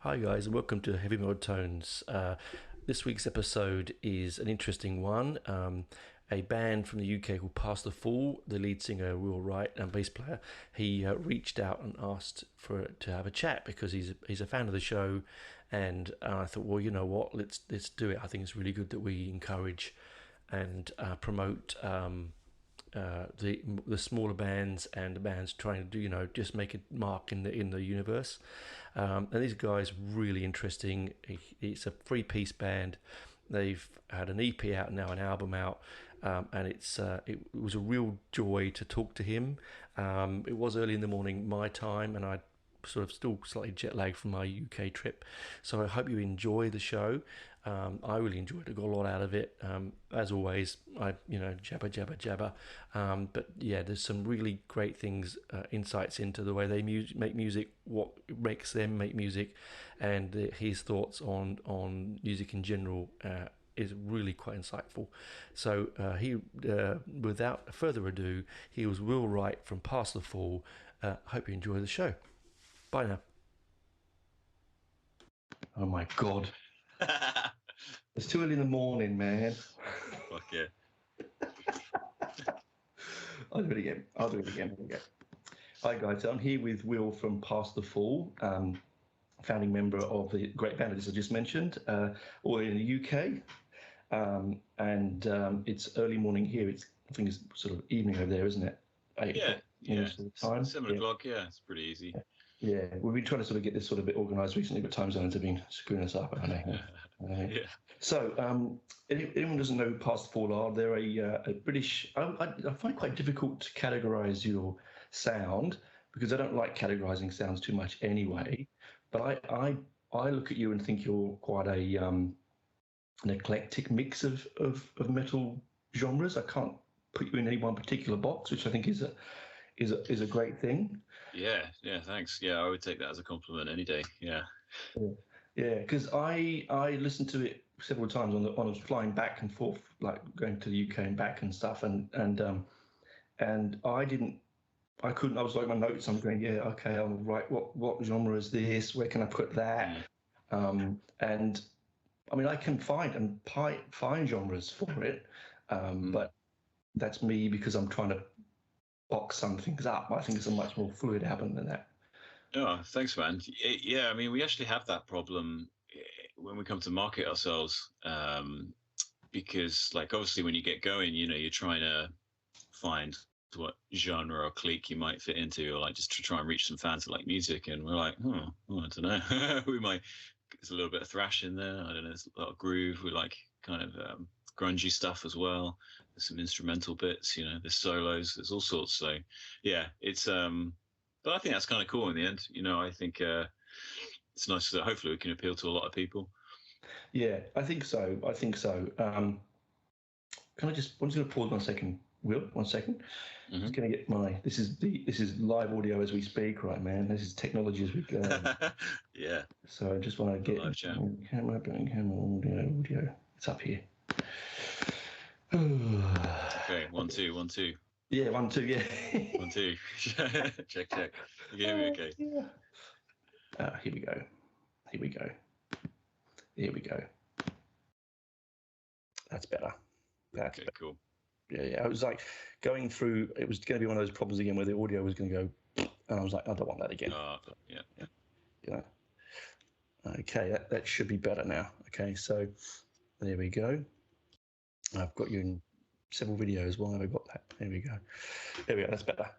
Hi guys, and welcome to Heavy Metal Tones. This week's episode is an interesting one. A band from the UK called Past the Fall, the lead singer Will Wright and bass player, he reached out and asked to have a chat because he's a fan of the show, and I thought, well, you know what, let's do it. I think it's really good that we encourage and promote the smaller bands and the bands trying to do, just make a mark in the universe. And these guys really interesting. It's a 3-piece band. They've had an EP out now, an album out, and it was a real joy to talk to him. It was early in the morning my time, and I sort of still slightly jet lagged from my UK trip, so I hope you enjoy the show. I really enjoyed it, got a lot out of it. As always, jabber, but yeah, there's some really great things, insights into the way they make music, what makes them make music, and his thoughts on music in general is really quite insightful. So without further ado, he was Will Wright from Past the Fall. Hope you enjoy the show. Bye now. Oh my God. It's too early in the morning, man. Fuck yeah. I'll do it again. Okay. Hi guys, I'm here with Will from Past the Fall, founding member of the great band I just mentioned, all in the UK. And it's early morning here. I think it's sort of evening over there, isn't it? 8 most of the time. 7 o'clock, yeah, it's pretty easy. Yeah, we've been trying to sort of get this sort of bit organised recently, but time zones have been screwing us up, haven't they? Yeah. So, anyone who doesn't know who Past the Fall are, they're a British. I find it quite difficult to categorise your sound because I don't like categorising sounds too much anyway. But I look at you and think you're quite an eclectic mix of metal genres. I can't put you in any one particular box, which I think is a great thing. Yeah, thanks. Yeah, I would take that as a compliment any day. Yeah. Yeah, because I listened to it several times on flying back and forth, like going to the UK and back and stuff, and I couldn't. I was like my notes. I'm going, yeah, okay, I'll write what genre is this? Where can I put that? And I mean, I can find genres for it, but that's me because I'm trying to box some things up. I think it's a much more fluid album than that. Oh, thanks, man. Yeah, I mean, we actually have that problem when we come to market ourselves, because, like, obviously, when you get going, you're trying to find what genre or clique you might fit into, or like just to try and reach some fans that like music. And we're like, I don't know, there's a little bit of thrash in there. I don't know, there's a lot of groove. We like kind of grungy stuff as well. There's some instrumental bits, there's solos, there's all sorts. So yeah, it's but I think that's kind of cool in the end. I think it's nice that hopefully we can appeal to a lot of people. Yeah, I think so. I'm just going to pause 1 second, Will. 1 second. Mm-hmm. Just going to get this is live audio as we speak, right, man? This is technology as we go. Yeah. So I just want to get camera, audio. It's up here. Okay, 1 2 1 2. Yeah, 1 2. Yeah. 1 2. check. You hear me okay? Yeah. Here we go. That's better. Okay, cool. Yeah. I was like going through. It was going to be one of those problems again where the audio was going to go, and I was like, I don't want that again. Yeah. Okay, that should be better now. Okay, so there we go. I've got you in several videos. Why have I got that? There we go. That's better.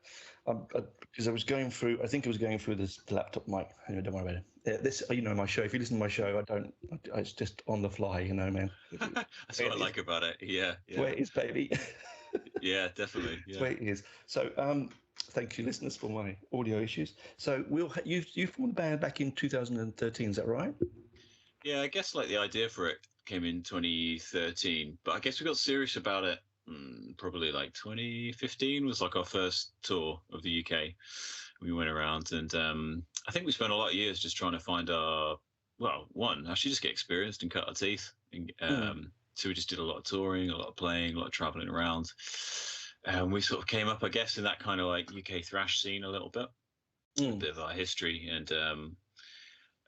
Because I was going through. I think I was going through the laptop mic. Anyway, don't worry about it. This, my show. If you listen to my show, it's just on the fly, man. That's what I like about it. Yeah. Where it is, baby. Yeah, definitely. Yeah. Where it is. So, thank you, listeners, for my audio issues. So, Will, you formed the band back in 2013. Is that right? Yeah, I guess like the idea for it came in 2013, but I guess we got serious about it probably like 2015 was like our first tour of the UK. We went around and I think we spent a lot of years just trying to find actually just get experienced and cut our teeth. So we just did a lot of touring, a lot of playing, a lot of traveling around. And we sort of came up, I guess, in that kind of like UK thrash scene a little bit, a bit of our history. And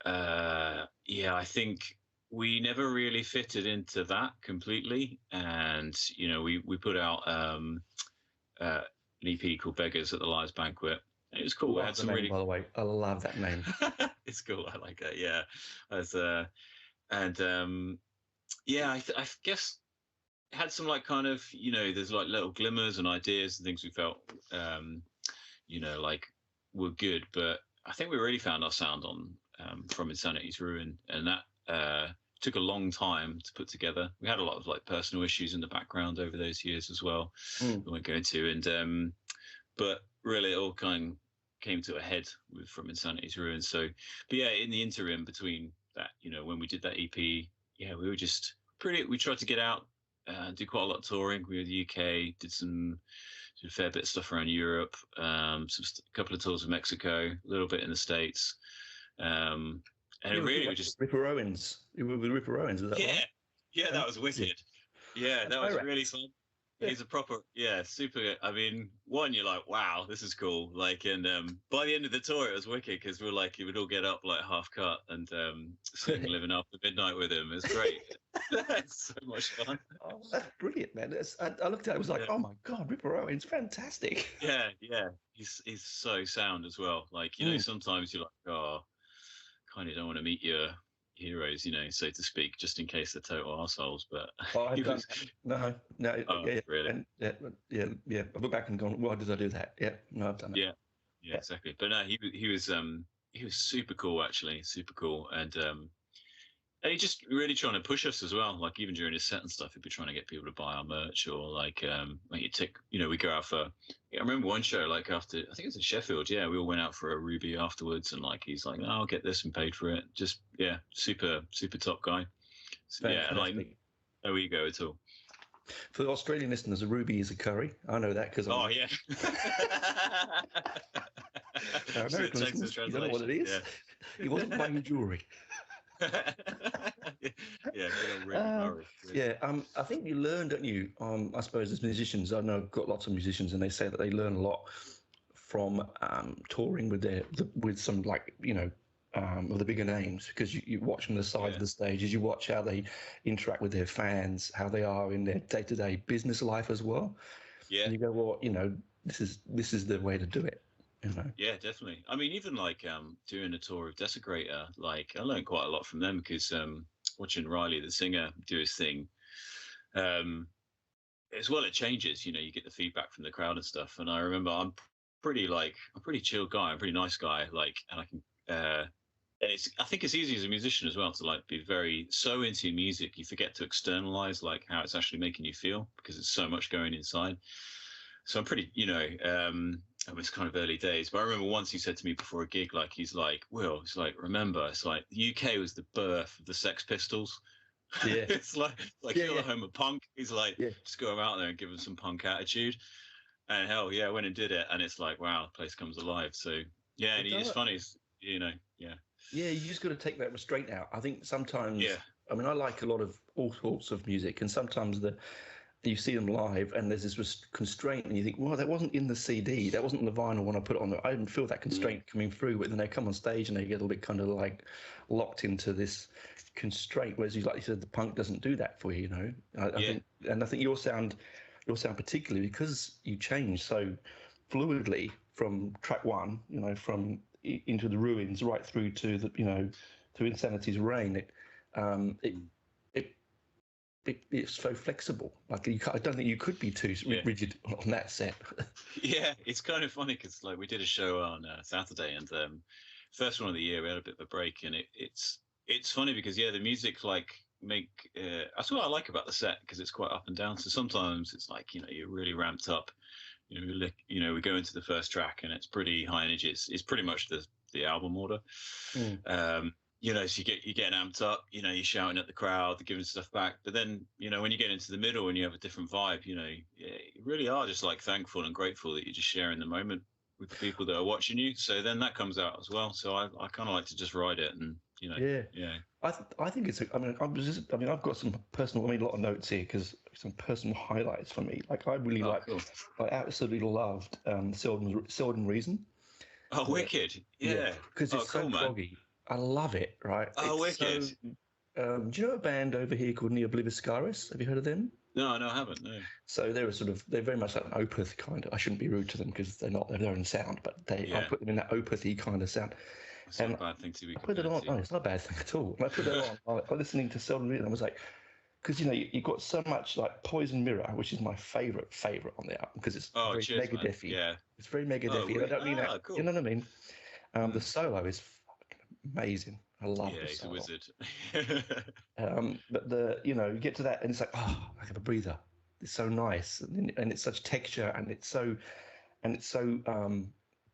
Yeah, I think we never really fitted into that completely, and we put out an EP called Beggars at the Liars Banquet. It was cool. We Love had the some name, really. by the way. I love that name. It's cool. I like that. Yeah, as and yeah, I guess it had some like kind of there's like little glimmers and ideas and things we felt um, like were good, but I think we really found our sound on From Insanity's Ruin, and that took a long time to put together. We had a lot of like personal issues in the background over those years as well. Mm. We won't go into, and but really it all kind of came to a head with From Insanity's Ruin. So, but yeah, in the interim between that, when we did that EP, yeah, we were just pretty. We tried to get out, do quite a lot of touring. We were in the UK, did a fair bit of stuff around Europe, a couple of tours of Mexico, a little bit in the States, and it really was just Ripper Owens. You were with Ripper Owens, is that right? Yeah, that was wicked. Yeah, that was really fun. Yeah. He's a proper, super. I mean, one, you're like, wow, this is cool. Like, and by the end of the tour, it was wicked because we were like, you would all get up like half cut and sing Living After Midnight with him. It was great. It's so much fun. Oh, that's brilliant, man. I looked at it, I was like, oh my God, Ripper Owens, fantastic. Yeah. He's so sound as well. Like, sometimes you're like, oh, kind of don't want to meet your heroes, so to speak, just in case they're total assholes. But no, oh, yeah, really, and yeah. I've looked back and gone, why did I do that? Yeah, no, I've done it. Yeah, exactly. But no, he was super cool, actually, super cool, and he just really trying to push us as well. Like even during his set and stuff, he'd be trying to get people to buy our merch or like we go out for. I remember one show like after I think it was in Sheffield. Yeah, we all went out for a Ruby afterwards, and like he's like, oh, I'll get this and paid for it. Just super top guy. So, yeah, and like no ego at all. For the Australian listeners, a Ruby is a curry. I know that because yeah. American listeners, you don't know what it is. Yeah. He wasn't buying jewelry. I think you learn, don't you? I suppose as musicians, I know I've got lots of musicians, and they say that they learn a lot from touring with some like of the bigger names, because you watch from the side of the stages, you watch how they interact with their fans, how they are in their day-to-day business life as well. Yeah, and you go, well, this is the way to do it. Yeah, definitely. I mean, even like doing a tour of Desecrator, like I learned quite a lot from them because watching Riley, the singer, do his thing, as well, it changes. You get the feedback from the crowd and stuff. And I remember I'm pretty chill guy, I'm a pretty nice guy, like, and I can. And I think it's easy as a musician as well to like be very so into your music, you forget to externalize like how it's actually making you feel because there's so much going inside. So I'm pretty, it was kind of early days, but I remember once he said to me before a gig, like, he's like, Will, it's like, remember, it's like the UK was the birth of the Sex Pistols. Yeah. It's like you're the home of punk. He's like, just go out there and give them some punk attitude. And hell, yeah, I went and did it. And it's like, wow, the place comes alive. So, yeah, and it's funny, yeah. Yeah, you just got to take that restraint out. I think sometimes, I mean, I like a lot of all sorts of music, and sometimes you see them live and there's this constraint and you think, well, that wasn't in the CD, that wasn't in the vinyl when I put it on there. I didn't feel that constraint coming through, but then they come on stage and they get a little bit kind of like locked into this constraint, whereas like you said, the punk doesn't do that for you, I think your sound particularly, because you change so fluidly from track one, from Into the Ruins right through to to Insanity's Reign, it's so flexible. Like I don't think you could be too rigid on that set. Yeah, it's kind of funny because like we did a show on Saturday, and first one of the year we had a bit of a break, and it's funny because the music like that's what I like about the set, because it's quite up and down. So sometimes it's like you're really ramped up. We go into the first track and it's pretty high energy. It's pretty much the album order. So you're getting amped up, you're shouting at the crowd, they're giving stuff back. But then, when you get into the middle and you have a different vibe, you really are just like thankful and grateful that you're just sharing the moment with the people that are watching you. So then that comes out as well. So I kind of like to just ride it and, I think it's, I've got some personal, a lot of notes here because some personal highlights for me. Like I really cool. I absolutely loved Seldom Reason. Oh, wicked. Yeah. Because it's so proggy. I love it. Right? Oh, It's wicked. so. Do you know a band over here called Neo Obliviscaris? Have you heard of them? No, no, I haven't. No. So they're very much like an opeth kind of. I shouldn't be rude to them because they're not their own sound, but I Yeah, put them in that opethy kind of sound. it's not And a bad thing to be I put it compared on. to. Oh, it's not a bad thing at all. And I put it on. I was listening to Seldom Read, and I was like, because you've got so much like Poison Mirror, which is my favorite on the album because it's Oh, very cheers, man. Megadethy. Yeah. It's very Oh, Megadethy. And I really? don't mean that. Ah, You cool. know what I mean? The Mm. solo is fucking amazing. I love Yeah, the he's a solo. wizard. But you get to that and it's like, oh, I have a breather. It's so nice, and it's such texture, and it's so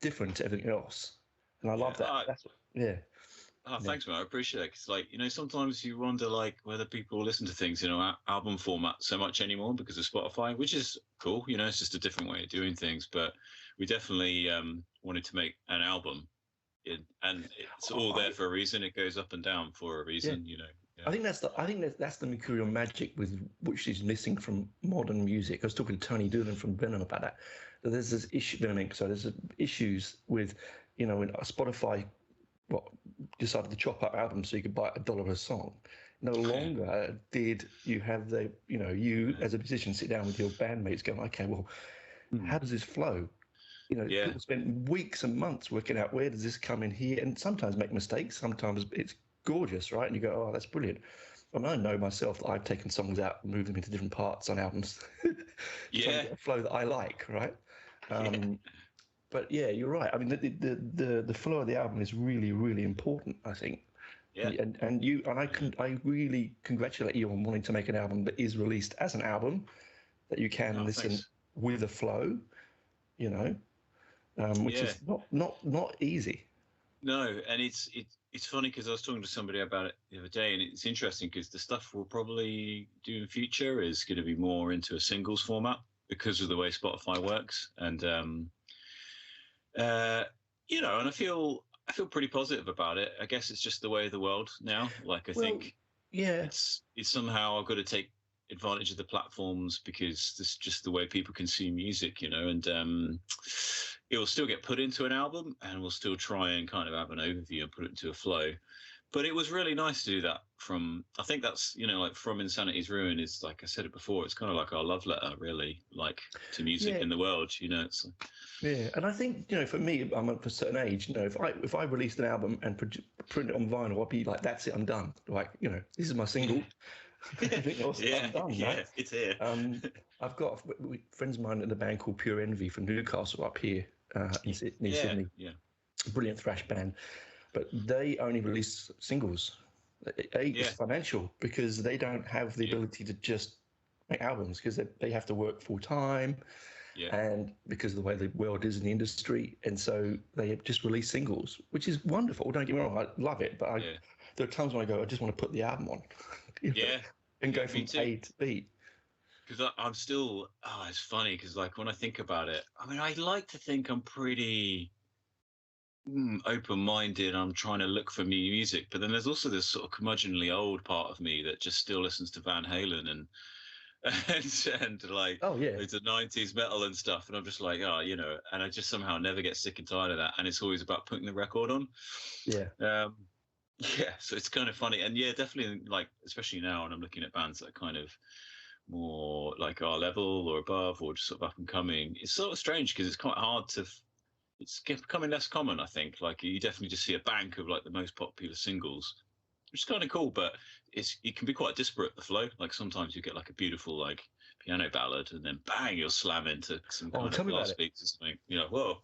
different to everything else. And I Yeah. love that. That's what, yeah, yeah. Thanks, man. I appreciate it. Because, like, sometimes you wonder, like, whether people listen to things, album format so much anymore because of Spotify, which is cool. It's just a different way of doing things. But we definitely wanted to make an album, and it's all there I, for a reason. It goes up and down for a yeah. reason. Yeah. I think that's the mercurial magic with which is missing from modern music. I was talking to Tony Doolan from Venom about that. That there's this issue, Venom Inc. So there's issues with, when Spotify decided to chop up albums so you could buy $1 a song. No longer did you have you as a musician sit down with your bandmates going, okay, well, how does this flow? Yeah. People spend weeks and months working out where does this come in here, and sometimes make mistakes. Sometimes it's gorgeous, right? And you go, oh, that's brilliant. I mean, I know myself that I've taken songs out and moved them into different parts on albums, trying to Yeah. get a flow that I like, right? Yeah. But yeah, you're right. I mean, the flow of the album is really, really important, I think. Yeah. I really congratulate you on wanting to make an album that is released as an album that you can Oh, listen thanks. with a flow, you know, which Yeah. is not easy. No, and it's funny because I was talking to somebody about it the other day, and it's interesting because the stuff we'll probably do in future is going to be more into a singles format because of the way Spotify works, and uh, and I feel pretty positive about it. I guess it's just the way of the world now. Like I Well, think yeah, it's somehow I've got to take advantage of the platforms because this is just the way people consume music, and it will still get put into an album and we'll still try and kind of have an overview and put it into a flow. But it was really nice to do that I think that's, like From Insanity's Ruin is, like I said it before, it's kind of like our love letter, really, like to music yeah, in the world, it's yeah. And I think for me, I'm at a certain age. If I released an album and print it on vinyl, I'd be like, that's it, I'm done. Like, this is my single. Everything else, yeah, I'm done, yeah, right? it's here. I've got friends of mine in a band called Pure Envy from Newcastle up here near Yeah, Sydney. yeah, Brilliant thrash band, but they only release singles. yeah, It's financial because they don't have the yeah, ability to just make albums because they have to work full time, yeah, and because of the way the world is in the industry, and so they just release singles, which is wonderful. Don't get me wrong, I love it, but yeah, there are times when I go, I just want to put the album on, yeah, and yeah. go Me from too. A to B. Because I'm still, it's funny because, like, when I think about it, I mean, I like to think I'm pretty open-minded. I'm trying to look for new music, but then there's also this sort of curmudgeonly old part of me that just still listens to Van Halen and and like Oh yeah, loads of 90s metal and stuff, and I'm just like, and I just somehow never get sick and tired of that, and it's always about putting the record on. yeah. Um, yeah, so it's kind of funny, and yeah, definitely, like, especially now, and I'm looking at bands that are kind of more like our level or above or just sort of up and coming. It's sort of strange because it's quite hard to it's becoming less common, I think. Like, you definitely just see a bank of like the most popular singles, which is kind of cool, but it can be quite disparate, the flow. Like, sometimes you get like a beautiful like piano ballad and then bang, you'll slam into some Oh, kind tell of me about blast it. beats or something. Whoa.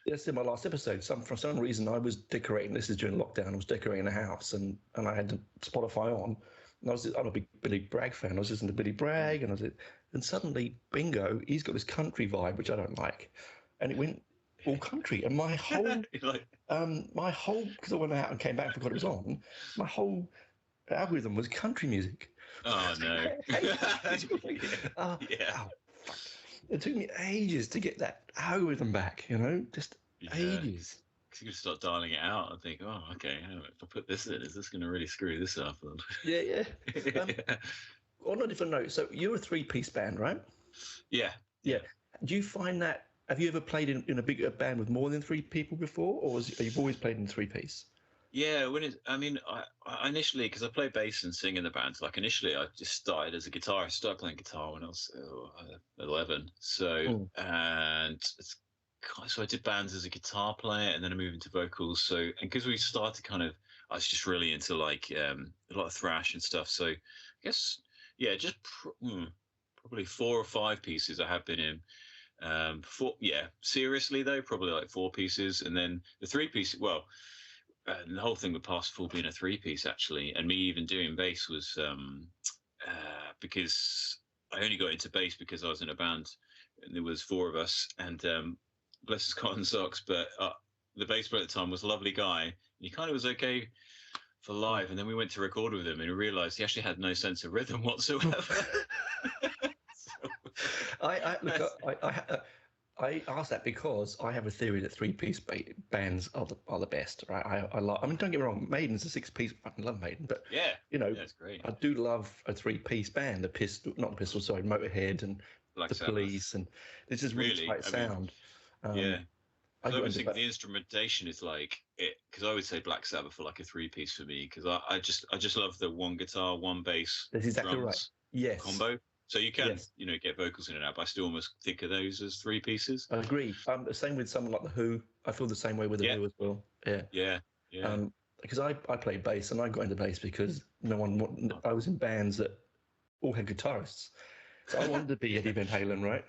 Yes, in my last episode, for some reason I was decorating. This is during lockdown. I was decorating a house, and I had Spotify on. And I'm a big Billy Bragg fan. I was listening to Billy Bragg, and suddenly, bingo, he's got this country vibe which I don't like, and it went all country, and Like, my whole because I went out and came back and forgot it was on. My whole algorithm was country music. oh no. Hey, yeah. Yeah. oh, fuck. It took me ages to get that algorithm back, just Yeah. ages. You can start dialing it out and think, oh, okay, if I put this in, is this going to really screw this up? Yeah, yeah. On a different note, so you're a three-piece band, right? Yeah, Yeah. yeah. Do you find that, have you ever played in a bigger band with more than three people before, or you've always played in three-piece? Yeah, I mean, I initially, because I play bass and sing in the band, like initially I just started as a guitarist, started playing guitar when I was 11. So, Mm. so I did bands as a guitar player and then I moved into vocals. So, and because we started I was just really into like a lot of thrash and stuff. So, I guess, yeah, probably 4 or 5 pieces I have been in. Seriously though, probably like 4 pieces. And then the 3 pieces, well, and the whole thing with Parsifal being a 3 piece actually, and me even doing bass was because I only got into bass because I was in a band and there was 4 of us, and bless his cotton socks, but the bass player at the time was a lovely guy. And he kind of was okay for live, and then we went to record with him, and we realised he actually had no sense of rhythm whatsoever. So, Look, I ask that because I have a theory that three-piece bands are the best, right? I mean, don't get me wrong, Maiden's a six-piece. I fucking love Maiden, but yeah, you know, yeah, it's great. I do love a three-piece band. The Pistol, not the Pistol, sorry, Motorhead and Black the Sabbath, Police, and this is really really. tight I mean, sound. yeah. I Because I got always into think that. the instrumentation is like it. Because I would say Black Sabbath for like a 3 piece for me. Because I just love the one guitar, one bass, That's exactly right. drums Yes, combo. So you can yes, get vocals in and out. But I still almost think of those as 3 pieces. I agree. The same with someone like the Who. I feel the same way with the Yeah, Who as well. Yeah. yeah, yeah. Because I played bass and I got into bass because I was in bands that all had guitarists. So I wanted to be Eddie Van Halen, right?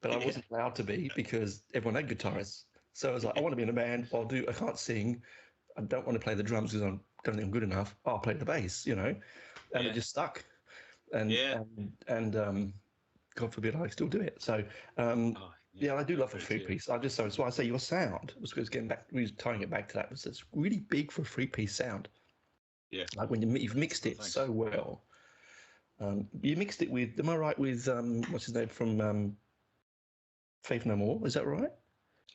But I Yeah, wasn't allowed to be because everyone had guitarists. So I was like, I want to be in a band. I can't sing. I don't want to play the drums because I don't think I'm good enough. I'll play the bass, and it yeah, just stuck. And yeah. God forbid I still do it. So um, Oh, yeah. yeah, I do love a Great three too. piece. That's why I say your sound was getting back. We was tying it back to that. Was it's really big for a three-piece sound. Yeah. Like when you've mixed Oh, it thanks. so well. You mixed it with. Am I right with what's his name from Faith No More? Is that right?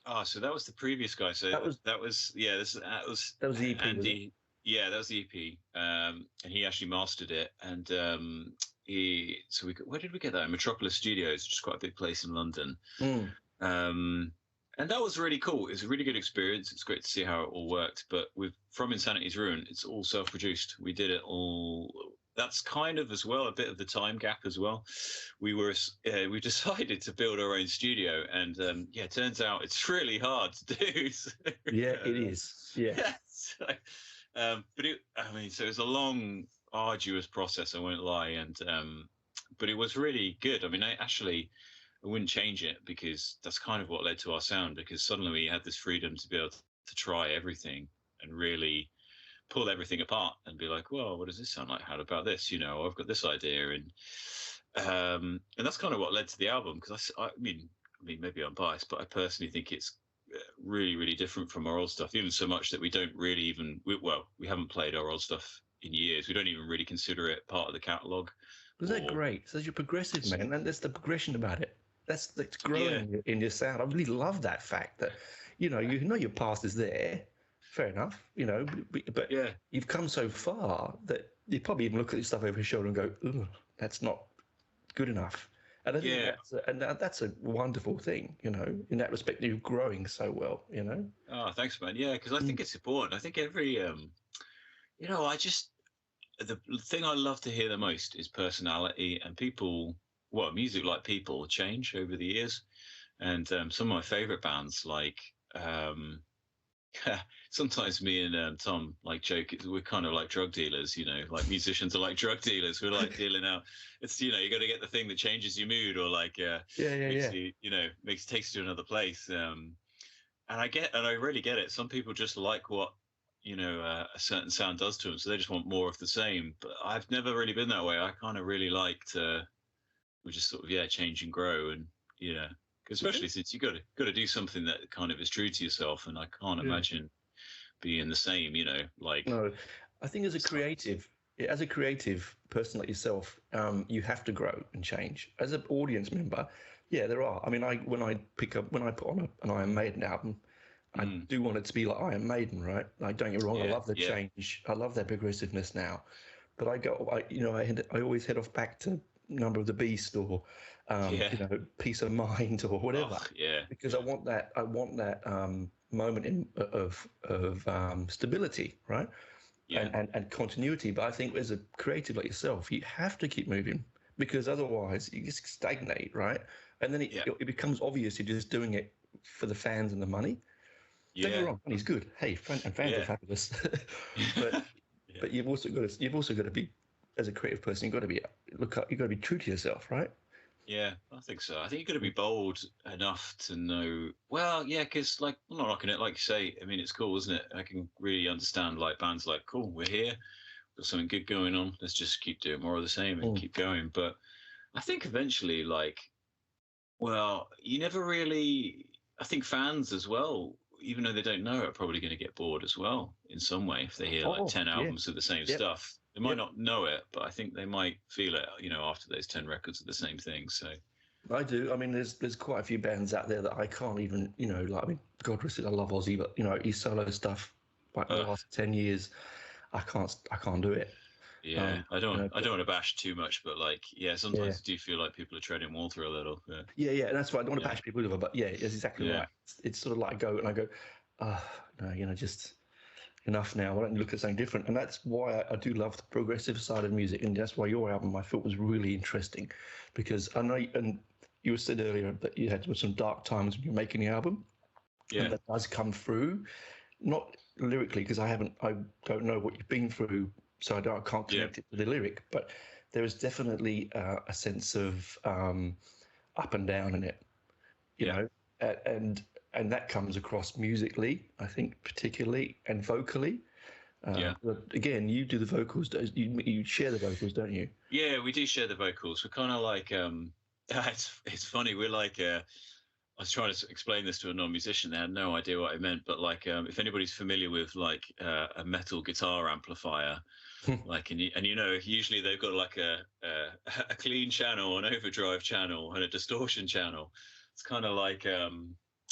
Oh, so that was the previous guy. So That was that was yeah. That was that was the EP, was it? Andy. Yeah, that was the EP. And he actually mastered it. And where did we get that? Metropolis Studios, which is quite a big place in London. Mm. Um, and that was really cool. It was a really good experience. It's great to see how it all worked. But with From Insanity's Ruin, it's all self-produced. We did it all. That's kind of as well a bit of the time gap as well. We decided to build our own studio, and yeah, it turns out it's really hard to do. So, Yeah, it is. Yeah. yeah, so, I mean, so it was a long, arduous process. I won't lie, and but it was really good. I mean, I wouldn't change it because that's kind of what led to our sound. Because suddenly we had this freedom to be able to try everything and really pull everything apart and be like, well, what does this sound like? How about this? I've got this idea, and that's kind of what led to the album. Because I mean, maybe I'm biased, but I personally think it's really, really different from our old stuff. Even so much that we don't really we haven't played our old stuff in years. We don't even really consider it part of the catalog. Was that Or great? So you're progressive, man, and that's the progression about it. That's yeah, growing in your sound. I really love that fact that, your past is there. Fair enough, but yeah, you've come so far that you probably even look at your stuff over your shoulder and go, "Ugh, that's not good enough." And I think yeah. that's a wonderful thing, in that respect. You're growing so well. Oh, thanks, man. Yeah, because I Mm. think it's important. I think I just the thing I love to hear the most is personality and people. Well, music like people change over the years, and some of my favorite bands like sometimes me and Tom like joke we're kind of like drug dealers, like musicians are like drug dealers. We're like dealing out. It's you got to get the thing that changes your mood or like Yeah, yeah, makes yeah. you takes you to another place. And I really get it. Some people just like what a certain sound does to them, so they just want more of the same. But I've never really been that way. I kind of really like to we just sort of change and grow and yeah. Especially since you got to do something that kind of is true to yourself, and I can't Yeah. imagine being the same. Like No, I think it's like as a creative person like yourself, you have to grow and change. As an audience member, yeah, there are. I mean, when I put on an Iron Maiden album, I do want it to be like Iron Maiden, right? Like, don't get me wrong, I yeah, love the yeah, change, I love their progressiveness now, but I always head off back to Number of the Beast or, yeah. Peace of Mind or Oh whatever, yeah, because yeah, I want that. moment of stability, right? Yeah. And continuity. But I think as a creative like yourself, you have to keep moving because otherwise you just stagnate, right? And then Yeah. it becomes obvious you're just doing it for the fans and the money. Don't get me Yeah. wrong, money's good. Hey, fans are Yeah. fabulous, but Yeah. but you've also got to be, as a creative person, you've got to be look up. You've got to be true to yourself, right? Yeah, I think so. I think you've got to be bold enough to know. Well, yeah, because like I'm not knocking it. Like you say, I mean, it's cool, isn't it? I can really understand like bands like, cool, we're here, got something good going on. Let's just keep doing more of the same and Mm. keep going. But I think eventually, like, well, you never really. I think fans as well, even though they don't know, are probably going to get bored as well in some way if they hear like Oh, 10 yeah, albums of the same yep, stuff. They might yep. not know it, but I think they might feel it, after those 10 records of the same thing. So. I do. I mean, there's quite a few bands out there that I can't even, like, I mean, God rest it, I love Ozzy, but his solo stuff, like the Uh, last 10 years, I can't do it. Yeah, I don't I But don't want to bash too much, but like yeah, yeah, sometimes I do feel like people are treading water a little. Yeah. yeah, and that's why I don't want to Yeah. bash people over, but yeah, it's exactly Yeah. right. It's sort of like I go, no, just enough now. Why don't you look at something different? And that's why I do love the progressive side of music, and that's why your album I thought was really interesting, because I know, and you said earlier that you had some dark times when you're making the album, and Yeah. that does come through, not lyrically because I don't know what you've been through, so I can't Yeah. connect it to the lyric, but there is definitely a sense of up and down in it, you Yeah. know, and that comes across musically, I think, particularly, and vocally. Yeah. But again, you do the vocals. You share the vocals, don't you? Yeah, we do share the vocals. We're kind of like it's funny. We're like I was trying to explain this to a non-musician. They had no idea what I meant, but like if anybody's familiar with like a metal guitar amplifier, like usually they've got like a clean channel, an overdrive channel, and a distortion channel. It's kind of like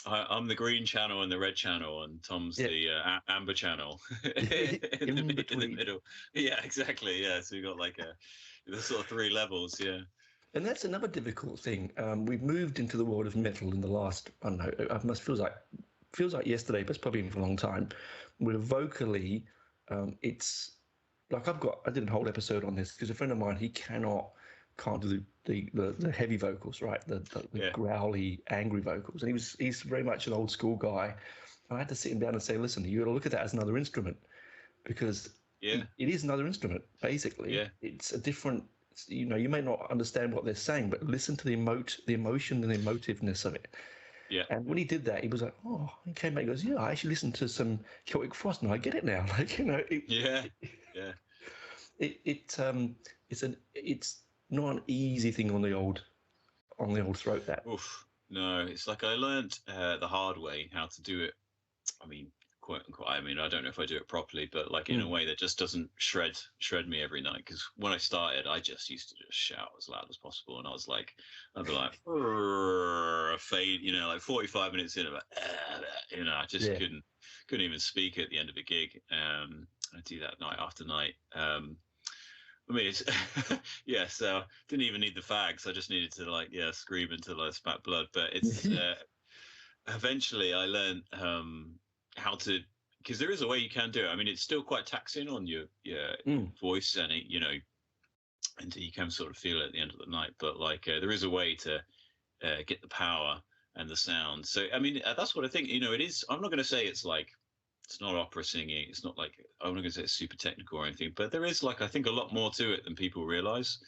I'm the green channel and the red channel, and Tom's Yeah, the amber channel in in the between. middle. Yeah, exactly. Yeah, so we got like the sort of three levels. Yeah, And that's another difficult thing. We've moved into the world of metal in the last, I don't know, it must feels like yesterday, but it's probably been for a long time. Where vocally, it's like I did a whole episode on this because a friend of mine can't do the heavy vocals, right? The yeah, growly, angry vocals, and he's very much an old school guy. And I had to sit him down and say, listen, you got to look at that as another instrument because yeah, it is another instrument. Basically, yeah, it's a different. You may not understand what they're saying, but listen to the emotion and the emotiveness of it. yeah, And when he did that, he was like, "Oh," he came back and goes, "Yeah, I actually listened to some Celtic Frost, and I get it now." Like yeah, yeah. it's not an easy thing on the old throat. That Oof. No, it's like I learned the hard way how to do it. I mean, quote unquote. I mean, I don't know if I do it properly, but like in a mm, way that just doesn't shred me every night. Because when I started, I just used to just shout as loud as possible, and I'd be like, "Urgh," a fade, like 45 minutes in, I'm like, I just yeah, couldn't even speak at the end of a gig. I do that night after night. I mean, it's yeah. So didn't even need the fags. I just needed to scream until I spat blood. But it's eventually I learned how to, because there is a way you can do it. I mean, it's still quite taxing on your mm, voice, and and you can sort of feel it at the end of the night. But like there is a way to get the power and the sound. So I mean, that's what I think. It is. I'm not going to say it's not opera singing. It's not like I'm not going to say it's super technical or anything, but there is I think a lot more to it than people realize.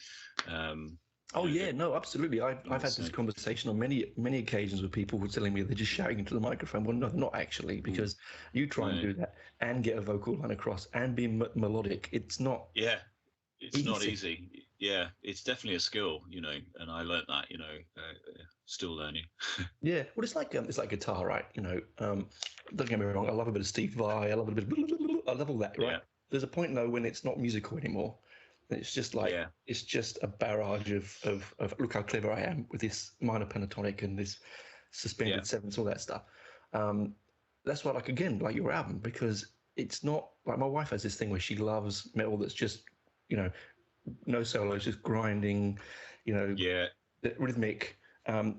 Um, Oh it, yeah, no, absolutely. I've had this so, conversation on many occasions with people who are telling me they're just shouting into the microphone. Well, no, not actually, because you try and no, do that and get a vocal line across and be melodic. It's not yeah, it's not easy. easy. Yeah, it's definitely a skill, and I learned that, still learning. Yeah, well, it's like guitar, right? Don't get me wrong. I love a bit of Steve Vai. I love a bit of I love all that, right? Yeah, There's a point though when it's not musical anymore. It's just like yeah, it's just a barrage of look how clever I am with this minor pentatonic and this yeah, suspended sevenths, all that stuff. Um, that's why, like again, like your album, because it's not like my wife has this thing where she loves metal that's just you know no solos, just grinding, you know, yeah, rhythmic. And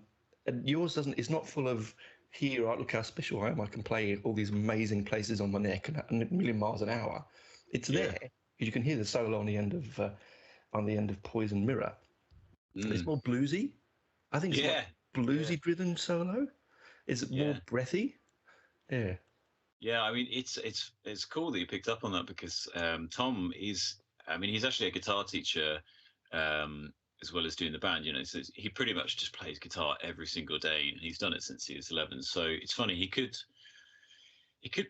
yours doesn't. It's not full of here, look how special I am. I can play all these amazing places on my neck and a million miles an hour. It's Yeah. there. You can hear the solo on the end of Poison Mirror. It's Mm. more bluesy. I think it's more Yeah. Yeah. bluesy driven solo. Is it more Yeah. breathy? Yeah. Yeah, I mean, it's cool that you picked up on that because Tom is, I mean, he's actually a guitar teacher as well as doing the band. You know, so he pretty much just plays guitar every single day, and he's done it since he was 11. So it's funny he could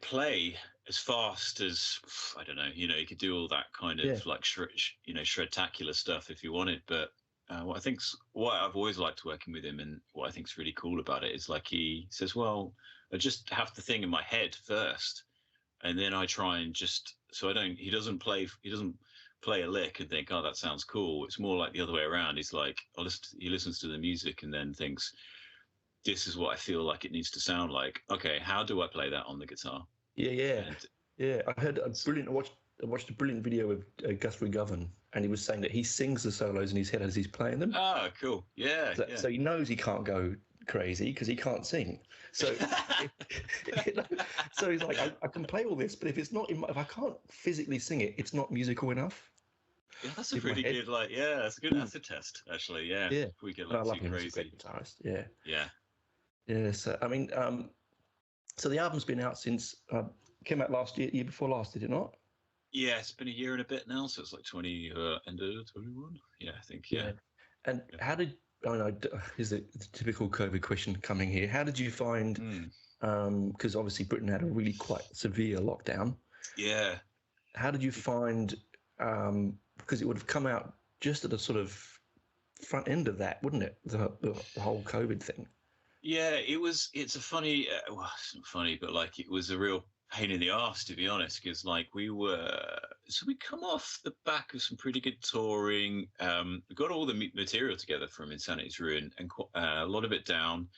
play as fast as I don't know. You know, he could do all that kind Yeah. of like shredtacular stuff if he wanted. But what I've always liked working with him, and what I think's really cool about it is like he says, "Well, I just have the thing in my head first, and then I try and just so I don't. He doesn't play a lick and think, oh, that sounds cool. It's more like the other way around. He's like, he listens to the music and then thinks." This is what I feel like it needs to sound like. Okay, how do I play that on the guitar? Yeah, yeah, And yeah. I heard a brilliant. I watched a brilliant video of Guthrie Govan, and he was saying that he sings the solos in his head as he's playing them. cool. Yeah, So, yeah. so he knows he can't go crazy because he can't sing. So, you know, so he's like, I can play all this, but if it's not, if I can't physically sing it, it's not musical enough. Yeah, that's a In my pretty head. good, like, yeah, that's a good acid test, actually. Yeah, Yeah, if we get and I like love too him as a crazy. great guitarist. Yeah, Yeah, yeah. So I mean, so the album's been out since came out last year, year before last, did it not? yeah, it's been a year and a bit now, so it's like 20, end of 21. Yeah, I think, yeah. Yeah. And Yeah. how did I know? Is the typical COVID question coming here? How did you find? Mm. Because obviously Britain had a really quite severe lockdown. Yeah. How did you find? Because it would have come out just at the sort of front end of that, wouldn't it? The whole COVID thing. Yeah, it's a funny, well, it's not funny, but like it was a real pain in the ass, to be honest, because like we come off the back of some pretty good touring. We got all the material together from Insanity's Ruin and a lot of it down,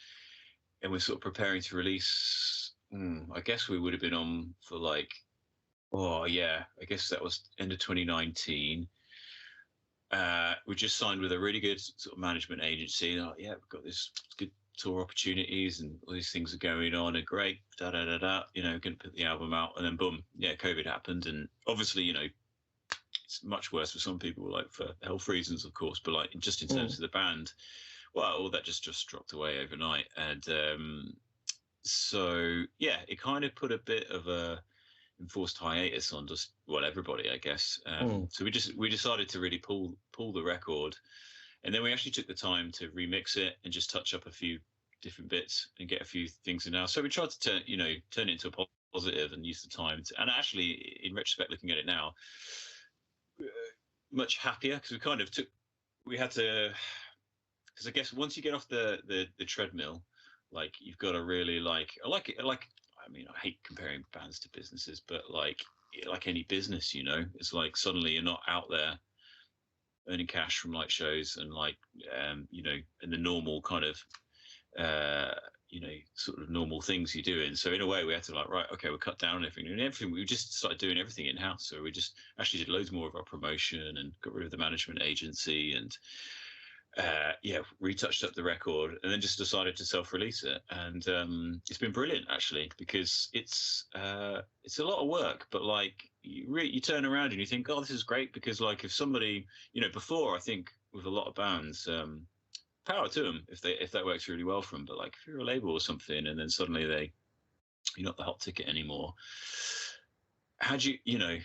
and we're sort of preparing to release. I guess we would have been on for like, oh yeah, I guess that was end of 2019. We just signed with a really good sort of management agency. Oh, yeah, we've got this good tour opportunities and all these things are going on and great, da da da da. You know, going to put the album out, and then boom, yeah, COVID happened, and obviously, you know, it's much worse for some people, like for health reasons, of course, but like just in terms of the band, well, all that just dropped away overnight, and so yeah, it kind of put a bit of a enforced hiatus on just well everybody, I guess. So we decided to really pull the record, and then we actually took the time to remix it and just touch up a few different bits and get a few things in now. So we tried to turn it into a positive and use the time to, and actually in retrospect looking at it now, much happier because we had to, because I guess once you get off the treadmill, like you've got to really like I like it like I mean I hate comparing bands to businesses, but like any business, you know, it's like suddenly you're not out there earning cash from like shows and like you know, and the normal kind of you know, sort of normal things you're doing. So in a way we had to like, right, okay, we'll cut down on everything. We just started doing everything in house. So we just actually did loads more of our promotion and got rid of the management agency and yeah, retouched up the record and then just decided to self-release it. And it's been brilliant actually, because it's a lot of work, but like you turn around and you think, oh, this is great, because like if somebody, you know, before I think with a lot of bands, power to them if that works really well for them. But like if you're a label or something and then suddenly you're not the hot ticket anymore, how do you know,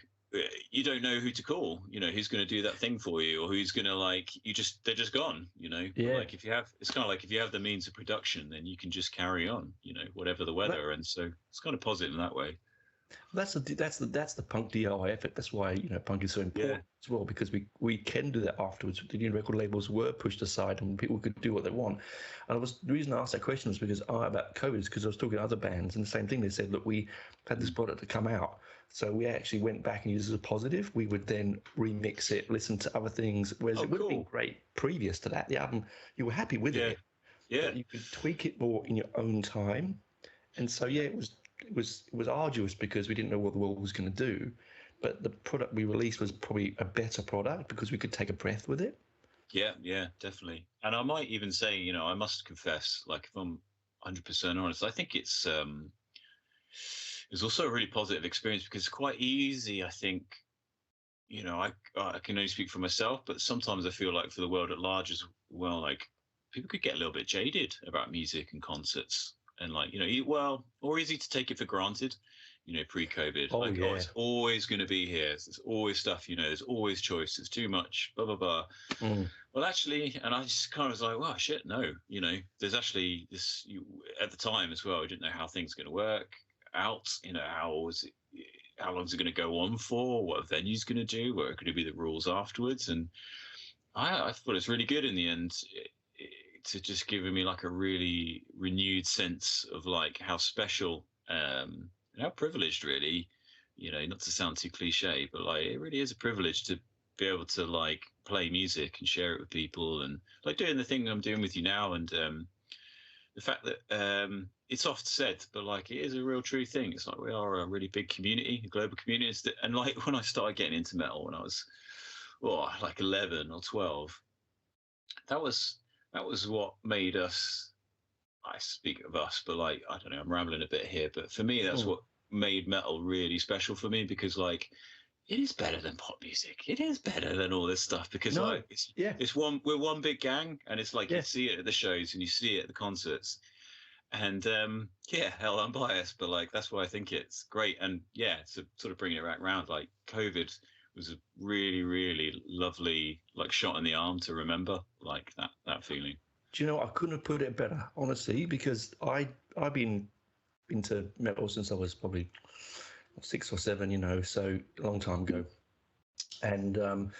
you don't know who to call, you know, who's going to do that thing for you, or who's going to like they're just gone, you know. Yeah. But like if you have, it's kind of like if you have the means of production, then you can just carry on, you know, whatever the weather. And so it's kind of positive in that way. That's the punk DIY effort. That's why, you know, punk is so important as well, because we can do that afterwards. The new record labels were pushed aside and people could do what they want. And the reason I asked that question was because about COVID is because I was talking to other bands and the same thing. They said, look, we had this product to come out, so we actually went back and used it as a positive. We would then remix it, listen to other things, whereas it would have been great previous to that. The album, you were happy with it, but you could tweak it more in your own time. And so yeah, it was arduous because we didn't know what the world was going to do, but the product we released was probably a better product because we could take a breath with it. Yeah, definitely. And I might even say, you know, I must confess, like if 100% honest. I think it's also a really positive experience because it's quite easy. I think, I can only speak for myself, but sometimes I feel like for the world at large as well, like people could get a little bit jaded about music and concerts, and like, or easy to take it for granted. Pre-COVID, Oh like, oh, yeah. it's always going to be here. There's always stuff. There's always choice. There's too much. Blah blah blah. Mm. Well, actually, and I just kind of was like, well, shit, no. There's actually this. At the time as well, I didn't know how things are going to work out. How long is it going to go on for? What a venue's going to do? What are going to be the rules afterwards? And I thought it's really good in the end to just giving me like a really renewed sense of like how special, and how privileged, really. Not to sound too cliche, but like it really is a privilege to be able to like play music and share it with people, and like doing the thing I'm doing with you now, and the fact that it's oft said, but like it is a real true thing. It's like we are a really big community, a global community. And like when I started getting into metal when I was like 11 or 12, that was what made us. I speak of us, but like I don't know, I'm rambling a bit here. But for me, that's Mm. what made metal really special for me, because like it is better than pop music. It is better than all this stuff because No. like Yeah. we're one big gang, and it's like you Yeah. see it at the shows and you see it at the concerts. And yeah, hell, I'm biased, but like that's why I think it's great. And yeah, so sort of bringing it back round, like COVID was a really, really lovely like shot in the arm to remember, like that feeling. Do you know I couldn't have put it better, honestly, because I've been into metal since I was probably 6 or 7, so a long time ago, and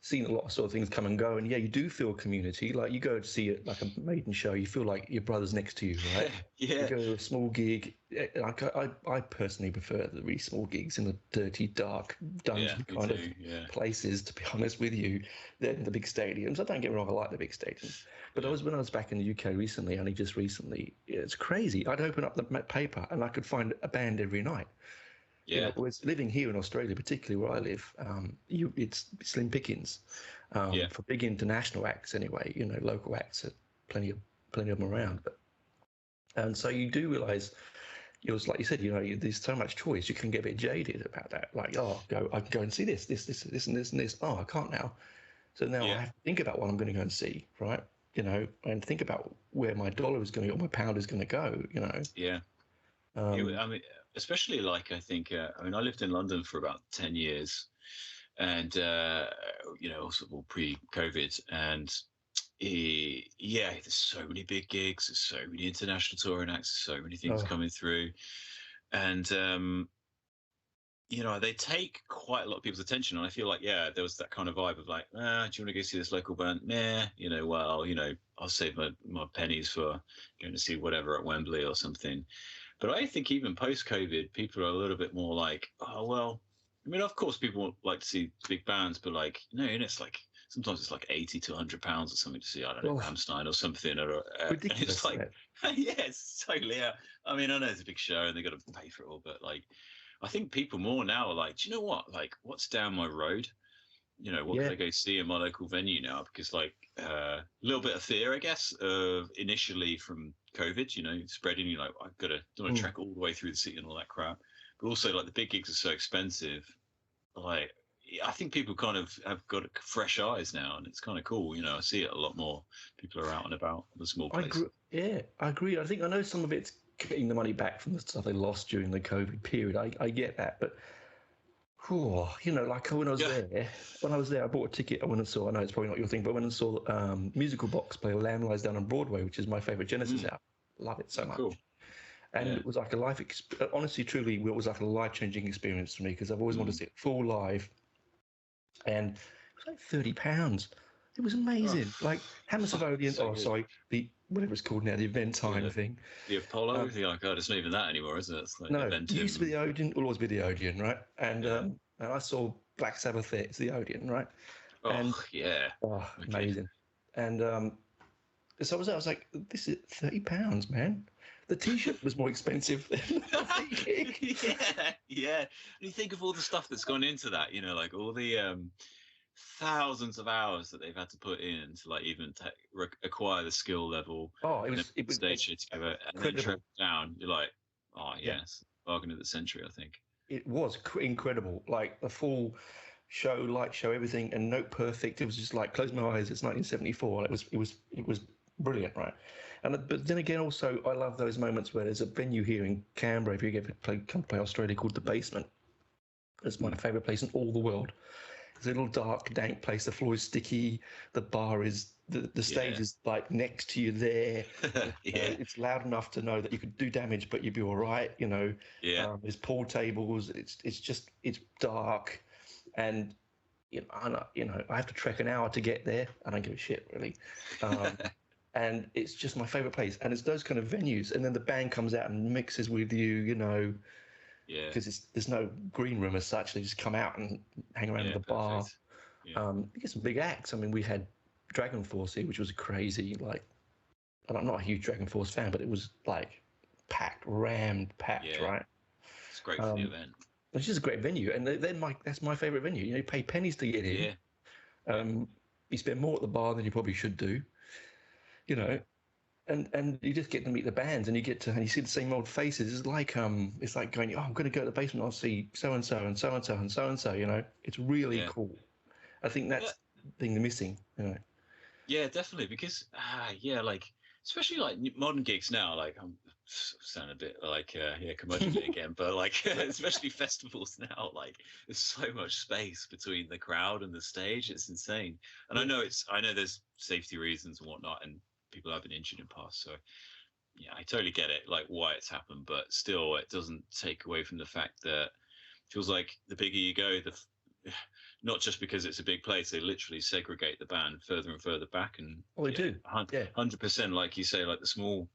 seen a lot of sort of things come and go. And yeah, you do feel community. Like you go to see it like a Maiden show, you feel like your brother's next to you, right? Yeah, You go to a small gig. Like I personally prefer the really small gigs in the dirty, dark, yeah, dungeon me kind of too. Yeah, places. To be honest with you, than the big stadiums. I don't get me wrong, I like the big stadiums. But yeah, when I was back in the UK recently, only just recently, it's crazy. I'd open up the paper and I could find a band every night. yeah, Whereas living here in Australia, particularly where I live, it's slim pickings yeah, for big international acts. Anyway, local acts, are plenty of them around. And so you do realise, it was like you said, there's so much choice. You can get a bit jaded about that. Like, I can go and see this, and this, and this. Oh, I can't now. So now I yeah, have to think about what I'm going to go and see, right? And think about where my dollar is going to, or my pound is going to go. yeah. Um, I mean, especially like I think. I mean, I lived in London for about 10 years, and also all pre-COVID, and yeah, there's so many big gigs, there's so many international touring acts, there's so many things oh, coming through, and they take quite a lot of people's attention. And I feel like, yeah, there was that kind of vibe of like, do you want to go see this local band? Nah, I'll save my pennies for going to see whatever at Wembley or something. But I think even post-COVID, people are a little bit more like, oh well. I mean, of course, people like to see big bands, but like, and it's like sometimes it's like 80 to £100 or something to see, I don't know, oh, Rammstein or something, and it's ridiculous, isn't like, it? yeah, it's totally. Yeah. I mean, I know it's a big show and they got to pay for it all, but like, I think people more now are like, do you know what? Like, what's down my road? What Yeah. could I go see in my local venue now? Because like a little bit of fear, I guess, of initially from COVID, spreading. I've got to don't want to Mm. trek all the way through the city and all that crap. But also, like the big gigs are so expensive. Like, I think people kind of have got fresh eyes now, and it's kind of cool. I see it a lot more. People are out and about the small I places. agree. Yeah, I agree. I know some of it's getting the money back from the stuff they lost during the COVID period. I get that, but like Yeah. when I was there, I bought a ticket. I went and saw. I know it's probably not your thing, but I went and saw Musical Box play "Lamb Lies Down" on Broadway, which is my favorite Genesis Mm. album. Love it so Oh, much. cool. And Yeah. it was like honestly, truly, it was like a life-changing experience for me because I've always wanted to Mm. see it full live, and it was like £30. It was Oh, amazing. Like Hammersmith Odeon, so good. sorry, the whatever it's called now, the event time Yeah. thing. The Apollo. Um, Yeah, oh God, it's not even that anymore, is it? It's like no, it used to be Eventim. the Odeon, will always be the Odeon, right? Yeah. And I saw Black Sabbath there, it's the Odeon, right? Oh And yeah. Okay. amazing. And so I was like, this is £30, man. The T-shirt was more expensive than the gig. Yeah, yeah. And you think of all the stuff that's gone into that, like all the thousands of hours that they've had to put in to like even acquire the skill level Oh, and then it was stage it together and then trip incredible. down. You're like, oh Yeah, yes, bargain of the century, I think. it was incredible. Like the full show, light show, everything, and note perfect. It was just like close my eyes. It's 1974. It was brilliant, right? And but then again, also I love those moments where there's a venue here in Canberra. If you ever come to play Australia, called the Basement. It's my favourite place in all the world. It's a little dark, dank place. The floor is sticky. The bar is the stage Yeah. is like next to you there. Yeah. It's loud enough to know that you could do damage, but you'd be all right. Yeah. There's pool tables. It's dark, and I have to trek an hour to get there. I don't give a shit really. Um, and it's just my favorite place. And it's those kind of venues. And then the band comes out and mixes with you, Yeah. because there's no green room as such. They just come out and hang around at Yeah. the bar. Perfect. Yeah. You get some big acts. I mean, we had Dragon Force here, which was crazy. Like, and I'm not a huge Dragon Force fan, but it was like rammed, packed, Yeah. right? It's great for the event. It's just a great venue, and that's my favorite venue. You pay pennies to get in. Yeah. You spend more at the bar than you probably should do. You know, and you just get to meet the bands, and you see the same old faces. It's like going, oh, I'm going to go to the basement. I'll see so and so and so and so and so and so. It's really Yeah. cool. I think Yeah. that's the thing missing. Yeah, definitely. Because yeah, like especially like modern gigs now, like I'm sound a bit like curmudgeonly again, but like especially festivals now, like there's so much space between the crowd and the stage. It's insane. And Yeah. I know there's safety reasons and whatnot, and people have been injured in past. So yeah, I totally get it, like why it's happened, but still, it doesn't take away from the fact that it feels like the bigger you go, not just because it's a big place, they literally segregate the band further and further back, and Oh, they do. Yeah. 100%, like you say, like the small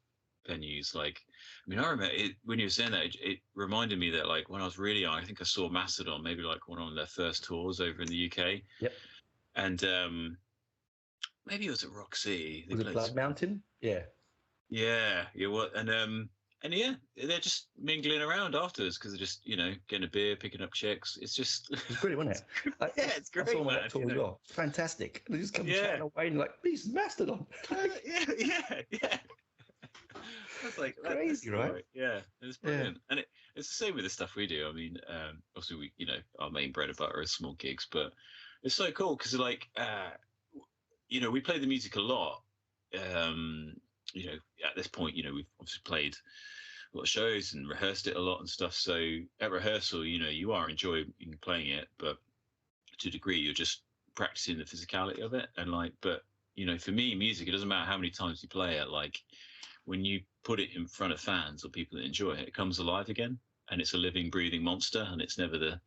venues. Like, I mean, I remember it when you were saying that, it reminded me that like when I was really young, I think I saw Mastodon, maybe like one of their first tours over in the UK, Yep. and maybe it was at Rock City. They Was it played Blood Mountain? Yeah. yeah, what, and yeah, they're just mingling around afterwards because they're just getting a beer, picking up chicks. It's just It's brilliant, wasn't it? yeah, it's great. I saw them on Man, that tour as well. It's fantastic. They just come Yeah. chatting away and like, this is Mastodon. yeah. That's like Crazy, right? Yeah, it's brilliant, and it's the same with the stuff we do. I mean, obviously we, our main bread and butter is small gigs, but it's so cool because like, we play the music a lot. At this point, we've obviously played a lot of shows and rehearsed it a lot and stuff. So at rehearsal, you are enjoying playing it, but to a degree, you're just practicing the physicality of it. And like, but for me, music, it doesn't matter how many times you play it. Like when you put it in front of fans or people that enjoy it, it comes alive again, and it's a living, breathing monster, and it's never the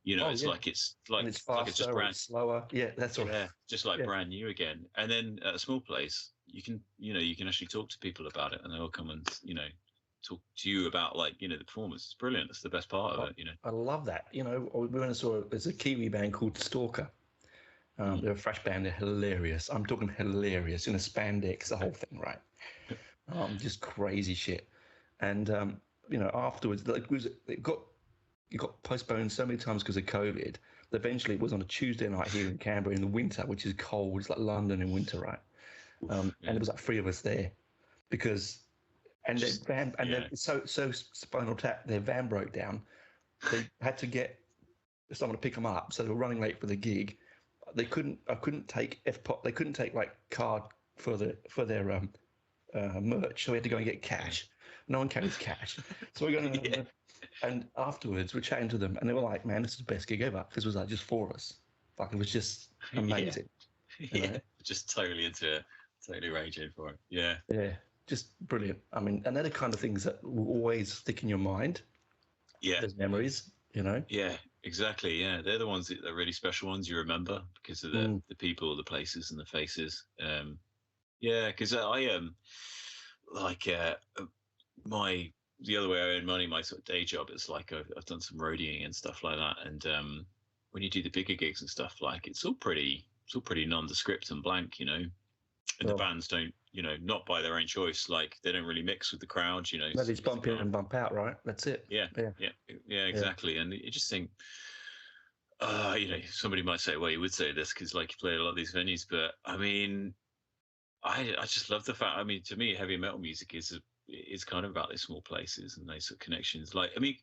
it's yeah. like it's like And it's faster, like it's just brand slower. Yeah, that's all right. yeah, just like brand new again. And then at a small place, you can actually talk to people about it, and they'll come and talk to you about like the performance. It's brilliant. It's the best part of it. I love that. We went and saw, there's a Kiwi band called Stalker. They're a fresh band. They're hilarious. I'm talking hilarious. Spandex, the whole thing, right? Just crazy shit. And afterwards, it got postponed so many times because of COVID. Eventually, it was on a Tuesday night here in Canberra in the winter, which is cold. It's like London in winter, right? And there was like 3 of us there because, and their van, and they're so Spinal Tap, their van broke down. They had to get someone to pick them up, so they were running late for the gig. I couldn't take FPOP. They couldn't take like card for their merch, so we had to go and get cash. No one carries cash, so we're going. And afterwards, we're chatting to them, and they were like, "Man, this is the best gig ever." This was like just 4 of us. Like it was just amazing. Just totally into it, totally raging for it. Yeah, just brilliant. I mean, and they're the kind of things that will always stick in your mind. Yeah, those memories. Yeah, exactly. Yeah, they're the ones that are really special ones you remember because of the people, the places, and the faces. Because I like the other way I earn money, my sort of day job is like I've done some roadieing and stuff like that, and when you do the bigger gigs and stuff, like it's all pretty nondescript and blank, and the bands don't, not by their own choice, like they don't really mix with the crowd, They just bump in and bump out, right? That's it. Yeah, exactly. And you just think, Somebody might say, well, you would say this because like you play a lot of these venues, but I mean, I just love the fact. I mean, to me, heavy metal music is kind of about these small places and those sort of connections. Like, I mean,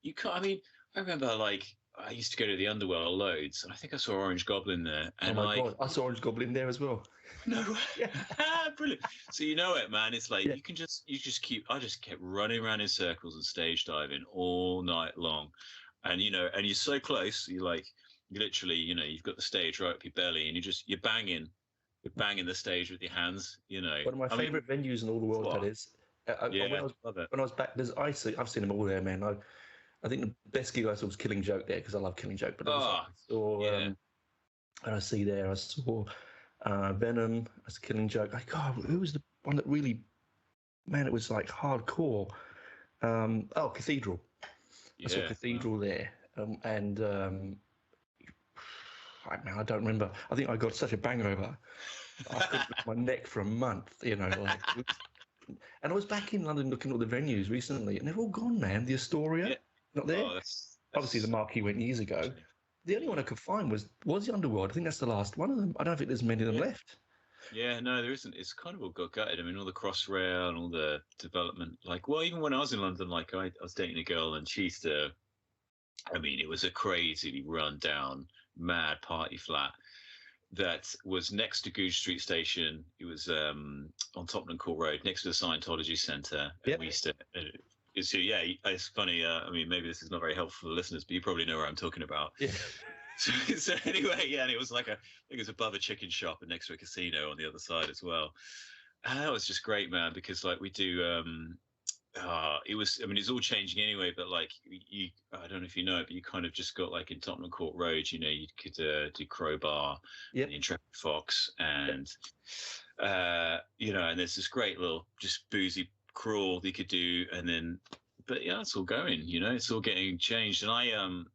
you can't. I mean, I remember like I used to go to the Underworld loads, and I think I saw Orange Goblin there, Oh and my like, God, I saw Orange Goblin there as well. no, Yeah, brilliant. So you know it, man. It's like yeah. you just keep. I just kept running around in circles and stage diving all night long, and and you're so close. You like literally, you've got the stage right up your belly, and you're banging the stage with your hands. One of my I mean, favourite venues in all the world. oh, That is. yeah, love it. When I was back, I've seen them all there, man. I think the best gig I saw was Killing Joke there because I love Killing Joke. But there was Oh, I saw yeah, and I saw Venom as Killing Joke. Like, God, who was the one that really, man? It was like hardcore. Cathedral. I saw yeah. Wow. Cathedral there, I don't remember. I think I got such a bang over. I couldn't lift my neck for a month, like. And I was back in London looking at all the venues recently, and they're all gone, man. The Astoria, Yeah. not there. Oh, that's Obviously, the that's Marquee went years ago. shame. The only one I could find was the Underworld. I think that's the last one of them. I don't think there's many of them Yeah. left. Yeah, no, there isn't. It's kind of all got gutted. I mean, all the Crossrail and all the development. Like, well, even when I was in London, like I was dating a girl and she used to. I mean, it was a crazily run down, mad party flat that was next to Goose Street Station. It was on Tottenham Court Road, next to the Scientology Centre, and Yep. we used to. So yeah, it's funny. I mean, maybe this is not very helpful for listeners, but you probably know where I'm talking about. Yeah. So anyway, yeah, and it was like I think it was above a chicken shop and next to a casino on the other side as well. And that was just great, man, because like we do it was, I mean, it's all changing anyway, but like I don't know if you know it, but you kind of just got like in Tottenham Court Road, you could do Crowbar Yep. and the Intrepid Fox Yep. and there's this great little just boozy crawl that you could do. And then, but yeah, it's all going, it's all getting changed. And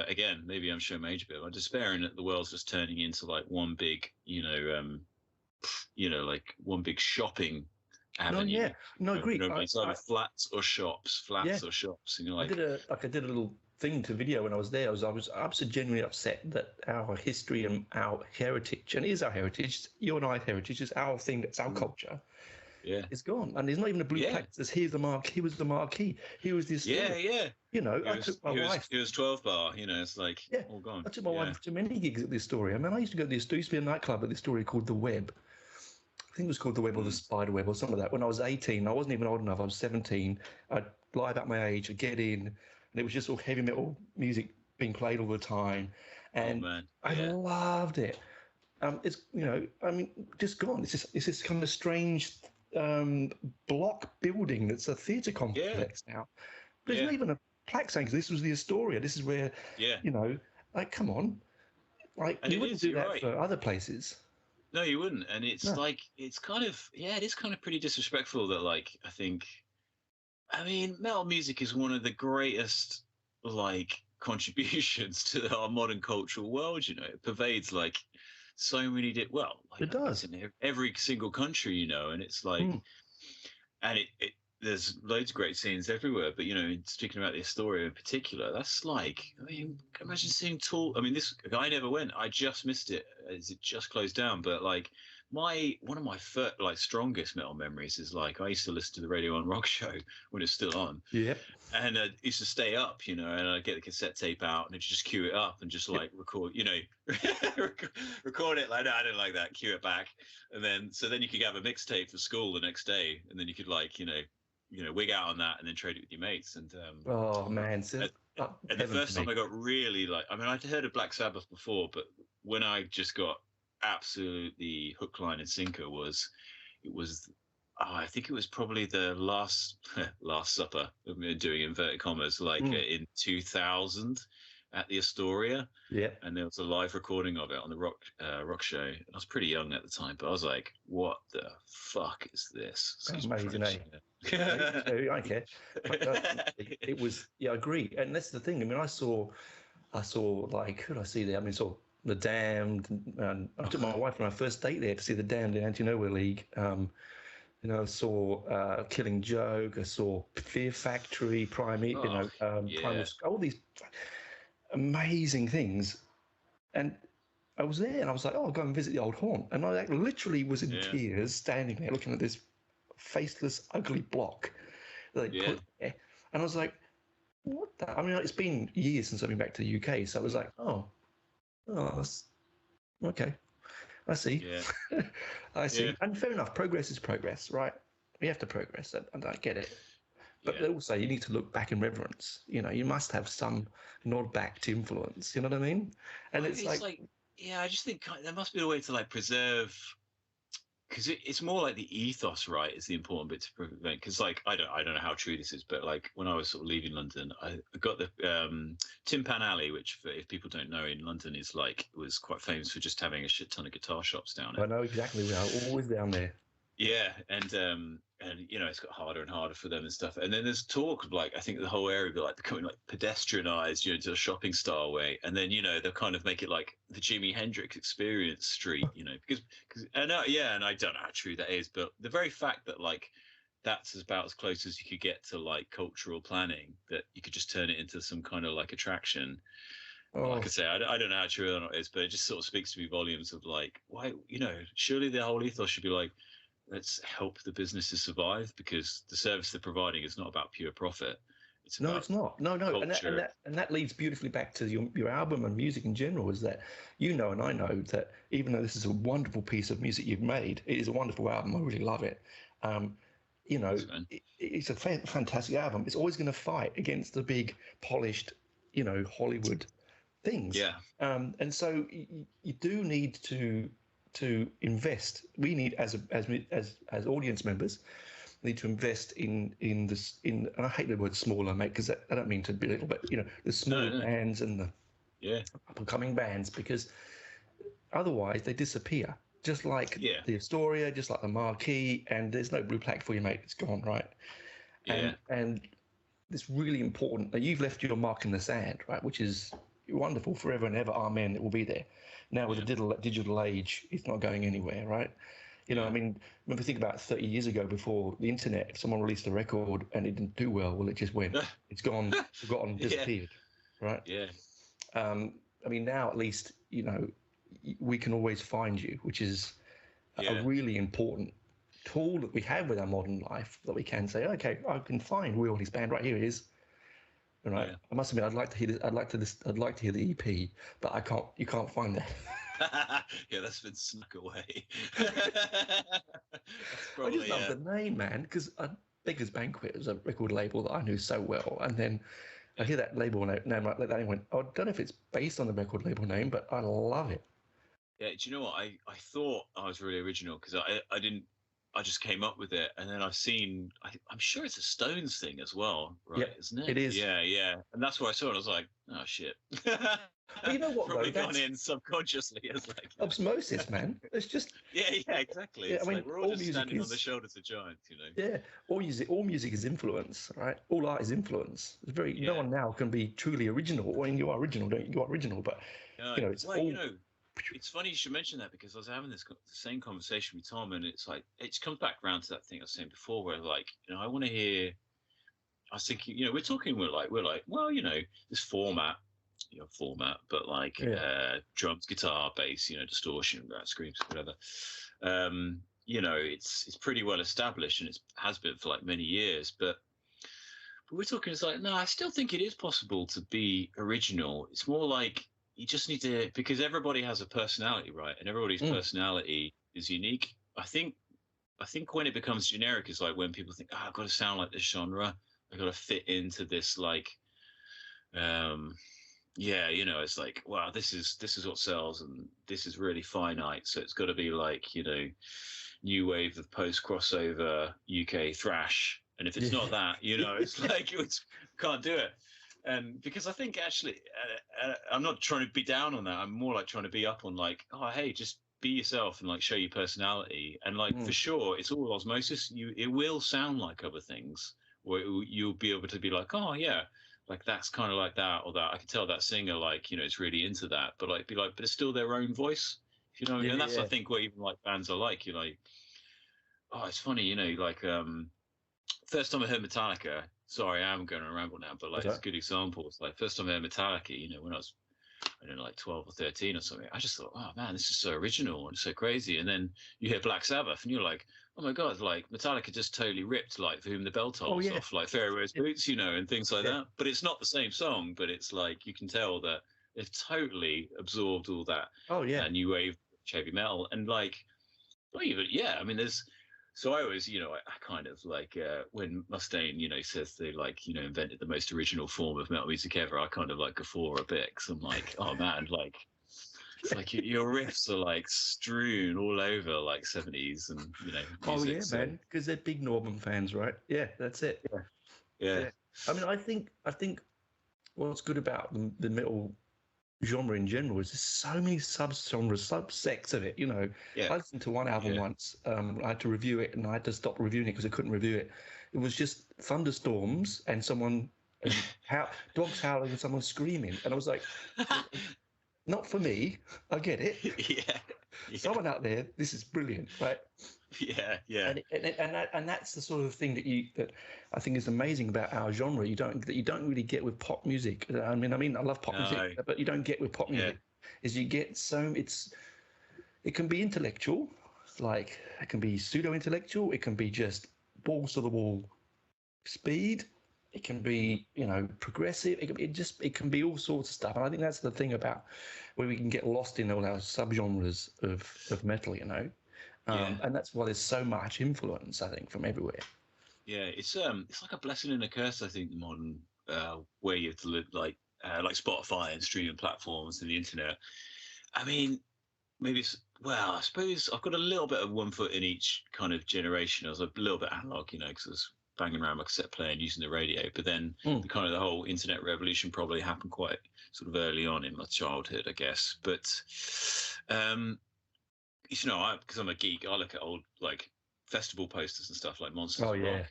again, maybe I'm showing my age a bit. I'm despairing that the world's just turning into like one big, like one big shopping No, avenue. yeah, no, agree. It's either flats or shops, Yeah, and you're I like, did a little thing to video when I was there. I was genuinely upset that our history and our heritage, and it is our heritage, you and I's heritage, is our thing, that's our culture, yeah, is gone. And there's not even a blue yeah, plaque that says, here's the mark, he was the marquee, he was this yeah, story. yeah. I took my wife. It was 12 bar. It's like Yeah, all gone. I took my Yeah. wife to many gigs at this story. I mean, I used to go to this, there used to be a nightclub at this story called The Web. I think it was called The Web or The Spider Web or something like that. When I was 18, I wasn't even old enough. I was 17. I'd lie about my age, I'd get in, and it was just all heavy metal music being played all the time. Oh And man. I Yeah. loved it. It's, I mean, just gone. It's this kind of strange block building that's a theatre complex now. But there's not even a plaque saying this was the Astoria. This is where, Yeah. like, come on. Like, And you it wouldn't is. do You're that right. for other places. No, you wouldn't. And it's No. like it's kind of it is kind of pretty disrespectful that like I mean, metal music is one of the greatest like contributions to our modern cultural world. It pervades like so many like It I guess does. in every single country, and it's like Mm. and it there's loads of great scenes everywhere, but speaking about the Astoria in particular, that's like, I mean, imagine seeing tall. I mean, this I never went. I just missed it as it just closed down. But like one of my strongest metal memories is like I used to listen to the Radio 1 Rock Show when it's still on, Yep. and used to stay up, and I'd get the cassette tape out and I'd just cue it up and just like record, record it like, no, I didn't like that, cue it back, and then you could have a mixtape for school the next day, and then you could like wig out on that and then trade it with your mates. And Oh man, and the first time I got really like, I mean, I'd heard of Black Sabbath before, but when I just got absolutely hook, line, and sinker I think it was probably the last supper of me doing inverted commas, like in 2000 at the Astoria. Yeah. And there was a live recording of it on the rock show. I was pretty young at the time, but I was like, what the fuck is this? That's amazing, eh? I don't care. But, it was, yeah, I agree. And that's the thing. I mean, I saw like, who did I see there? I mean, I saw The Damned, and I took my wife on our first date there to see The Damned in Anti-Nowhere League. I saw Killing Joke. I saw Fear Factory, Primal, yeah. all these. amazing things. And I was there and I was like, oh, I'll go and visit the old haunt. And I like, literally was in Yeah. tears standing there looking at this faceless, ugly block that they Yeah. put there. And I was like, what the? I mean, it's been years since I've been back to the UK. So I was like, oh, that's okay. I see. Yeah. I Yeah. see. And fair enough. Progress is progress, right? We have to progress. And I get it. But Yeah. also, you need to look back in reverence. You must have some nod back to influence. You know what I mean? And Well, it's like, yeah, I just think there must be a way to like preserve, because it's more like the ethos, right? Is the important bit to prevent. Because like I don't know how true this is, but like when I was sort of leaving London, I got the Tin Pan Alley, which if people don't know in London is like was quite famous for just having a shit ton of guitar shops down I it. know exactly. We are always down there. Yeah, and you know it's got harder and harder for them and stuff. And then there's talk of like I think the whole area will be like becoming like pedestrianized, you know, to a shopping style way. And then you know they'll kind of make it like the Jimi Hendrix Experience Street, you know, because and yeah, and I don't know how true that is, but the very fact that like that's about as close as you could get to like cultural planning that you could just turn it into some kind of like attraction. Like Oh, I say, I don't know how true or not it is, but it just sort of speaks to me volumes of like, why, you know, surely the whole ethos should be like, let's help the businesses survive because the service they're providing is not about pure profit. It's no, about it's not. No, no, and that and culture. that and that leads beautifully back to your album and music in general. Is that and I know that even though this is a wonderful piece of music you've made, it is a wonderful album. I really love it. Um, Thanks, man. it's a fantastic album. It's always going to fight against the big, polished, Hollywood things. Yeah, And so you do need to invest. We need as audience members need to invest in this and I hate the word smaller, mate, because I don't mean to belittle, but the no, smaller no, bands and the yeah, up and coming bands, because otherwise they disappear. Just like yeah, the Astoria, just like the Marquee, and there's no blue plaque for you, mate. It's gone, right? yeah, And it's really important that you've left your mark in the sand, right? Which is wonderful, forever and ever. Amen. It will be there. Now with yeah, the digital age, it's not going anywhere, right? I yeah. mean, when we think about 30 years ago, before the internet, if someone released a record and it didn't do well, it just went. It's gone, forgotten, Yeah, disappeared, right? yeah, I mean, now at least we can always find you, which is a yeah, really important tool that we have with our modern life, that we can say, okay, I can find Will his band right here it is. Right. yeah. I must admit, I'd like to hear this. I'd like to hear the EP, but I can't. You can't find that. Yeah, that's been snuck away. That's I just probably love the name, man, because Beggars Banquet was a record label that I knew so well, and then I yeah. hear that label name like that, and I went, oh, I don't know if it's based on the record label name, but I love it. Yeah, do you know what? I thought I was really original because I didn't. I just came up with it, and then I've seen. I'm sure it's a Stones thing as well, right? Yep, Isn't it? it is. Yeah, yeah. And that's where I saw it. I was like, oh shit. But you know what though? Probably gone That's in subconsciously as like. osmosis, man. It's just Yeah, yeah, exactly. yeah. I It's mean, like we're all all just music standing on the is shoulders of giants, you know. yeah. All music is influence, right? All art is influence. It's very no Yeah. one now can be truly original. When you are original, don't you? You are original, but No. it's Well, all. it's funny you should mention that because I was having the same conversation with Tom, and it's like it comes back around to that thing I was saying before, where like I want to hear. I was thinking, we're like, well, this format, but like Yeah. drums, guitar, bass, distortion, screams, whatever. It's pretty well established and it has been for like many years, but we're talking. It's like, no, I still think it is possible to be original. It's more like you just need to, because everybody has a personality, right? And everybody's Mm. personality is unique. I think when it becomes generic is like when people think, oh, I've got to sound like this genre. I've got to fit into this, like, yeah, it's like, wow, this is what sells, and this is really finite. So it's got to be like, new wave of post crossover UK thrash. And if it's Yeah. not that, it's like it's can't do it. And because I think actually, I'm not trying to be down on that. I'm more like trying to be up on like, oh, hey, just be yourself and like show your personality. And like for Mm. sure, it's all osmosis. It will sound like other things, or you'll be able to be like, oh yeah, like that's kind of like that or that. I can tell that singer like it's really into that, but like but it's still their own voice. If you know what I mean? Yeah, And that's I yeah, think what even like bands are like. You're like, oh, it's funny, like first time I heard Metallica, sorry, I'm going on a ramble now, but like it's a good example. It's like first time I heard Metallica, you know, when I was, I don't know, like 12 or 13 or something, I just thought, oh man, this is so original and so crazy. And then you hear Black Sabbath and you're like, oh my God, like Metallica just totally ripped like For Whom the Bell Oh Tolls yeah, off like Pharaoh's Boots, you know, and things like yeah. that. But it's not the same song, but it's like you can tell that they've totally absorbed all that Oh yeah. new wave heavy metal. And like, well, even, yeah, I mean, there's, so I always, you know, I kind of like when Mustaine, you know, says they like, you know, invented the most original form of metal music ever, I kind of like guffaw a bit because I'm like, oh man, like, it's like your riffs are like strewn all over like 70s and, you know, Oh music. yeah, So, man. Because they're big Norman fans, right? Yeah, that's it. yeah. Yeah. Yeah. I mean, I think what's good about the metal genre in general is there's so many sub-genres, subsects of it. You know, Yeah. I listened to one album Yeah. once. I had to review it, and I had to stop reviewing it because I couldn't review it. It was just thunderstorms and someone and dogs howling and someone screaming, and I was like, not for me. I get it. Yeah. Yeah. Someone out there, this is brilliant, right? Yeah. Yeah. And that's the sort of thing that I think is amazing about our genre. You don't really get with pop music. I love pop music, No. but you don't get with pop Yeah. music. Is you get it can be intellectual, like it can be pseudo intellectual. It can be just balls to the wall speed. It can be progressive. It can be all sorts of stuff. And I think that's the thing about where we can get lost in all our subgenres of metal. Yeah. And that's why there's so much influence, I think, from everywhere. Yeah, it's like a blessing and a curse. I think the modern way of like Spotify and streaming platforms and the internet. I mean, maybe it's, well, I suppose I've got a little bit of one foot in each kind of generation. I was a little bit analog, you know, because I was banging around my cassette player and using the radio. But then Mm. the whole internet revolution probably happened quite sort of early on in my childhood, I guess. But you know, because I'm a geek, I look at old like festival posters and stuff like Monsters Oh of Rock,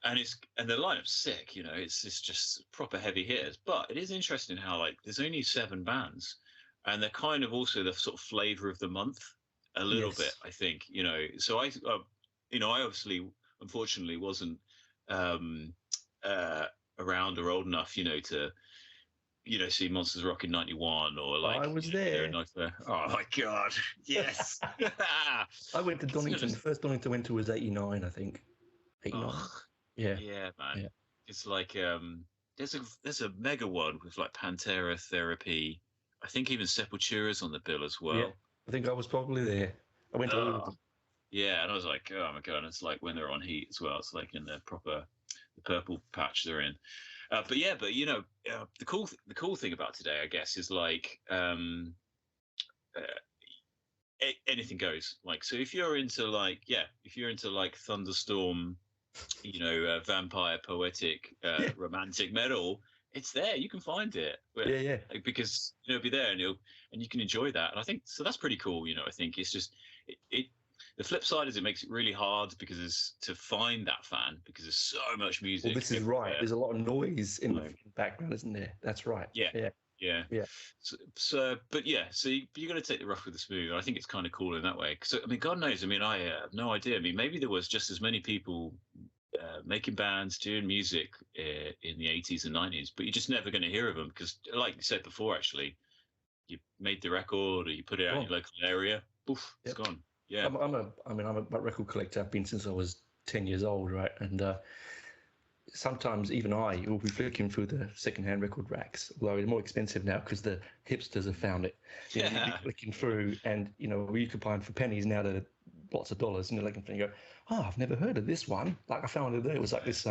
yeah. and the lineup's sick. You know, it's just proper heavy hitters. But it is interesting how like there's only 7 bands, and they're kind of also the sort of flavor of the month a little bit. Yes. I think, you know. So you know, I obviously unfortunately wasn't um, uh, around or old enough, you know, to see Monsters Rock in '91 or I like was be there in there. '94. Oh my god, yes. I went to It's Donington. The just, first Donington I went to was '89, I think. '89. oh Yeah. yeah, man. Yeah. It's like there's a mega one with like Pantera, Therapy. I think even Sepultura's on the bill as Yeah. well. I think I was probably there. I went to all of Oh them. yeah, and I was like, oh my god, and it's like when they're on Heat as well. It's like in the purple patch they're in. But you know, the cool thing about today, I guess, is like uh, anything goes. Like, so if you're into like thunderstorm, you know, vampire, poetic, Yeah. romantic metal, it's there. You can find it. Yeah. Yeah. Like, because it'll be there, and you can enjoy that. And I think so. That's pretty cool. You know, I think it's just it the flip side is it makes it really hard because it's to find that fan because there's so much Well, music this is right. everywhere. There's a lot of noise in the Like, background, isn't there? That's right. yeah, Yeah. yeah. Yeah. But yeah, so you got to take the rough with the smooth. I think it's kind of cool in that way. Because I mean, God knows. I mean, I have no idea. I mean, maybe there was just as many people making bands, doing music in the '80s and '90s, but you're just never going to hear of them because, like you said before, actually, you made the record or you put it out in Gone. your local area, poof, it's Yep. gone. Yeah, I'm a record collector. I've been since I was 10 years old, right? And sometimes even I will be flicking through the secondhand record racks, although they're more expensive now because the hipsters have found it. You'll be yeah, flicking through, and you can buy them for pennies now. They're lots of dollars, and you're looking and you go, "Oh, I've never heard of this one." Like I found it there. It was like this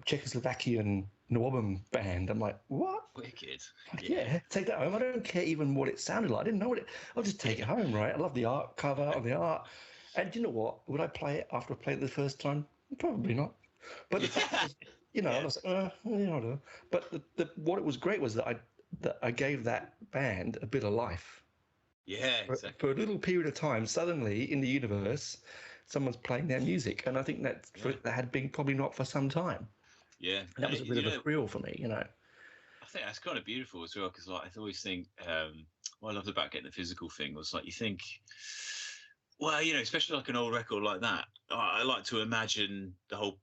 Czechoslovakian Nwabum band. I'm like, what? wicked. Like, Yeah, yeah, take that home. I don't care even what it sounded like. I didn't know what it. I'll just take it home, right? I love the art cover of the art. And you know what? Would I play it after I played it the first time? Probably not. But the fact is, I yeah, was whatever. But what it was great was that I gave that band a bit of life. yeah, For exactly. a little period of time, suddenly in the universe, someone's playing their music, and I think Yeah, that had been probably not for some time. yeah, And that was a bit you of a know, thrill for me. I think that's kind of beautiful as well because like I always think what I loved about getting the physical thing was like you think, well, you know, especially like an old record like that, I like to imagine the whole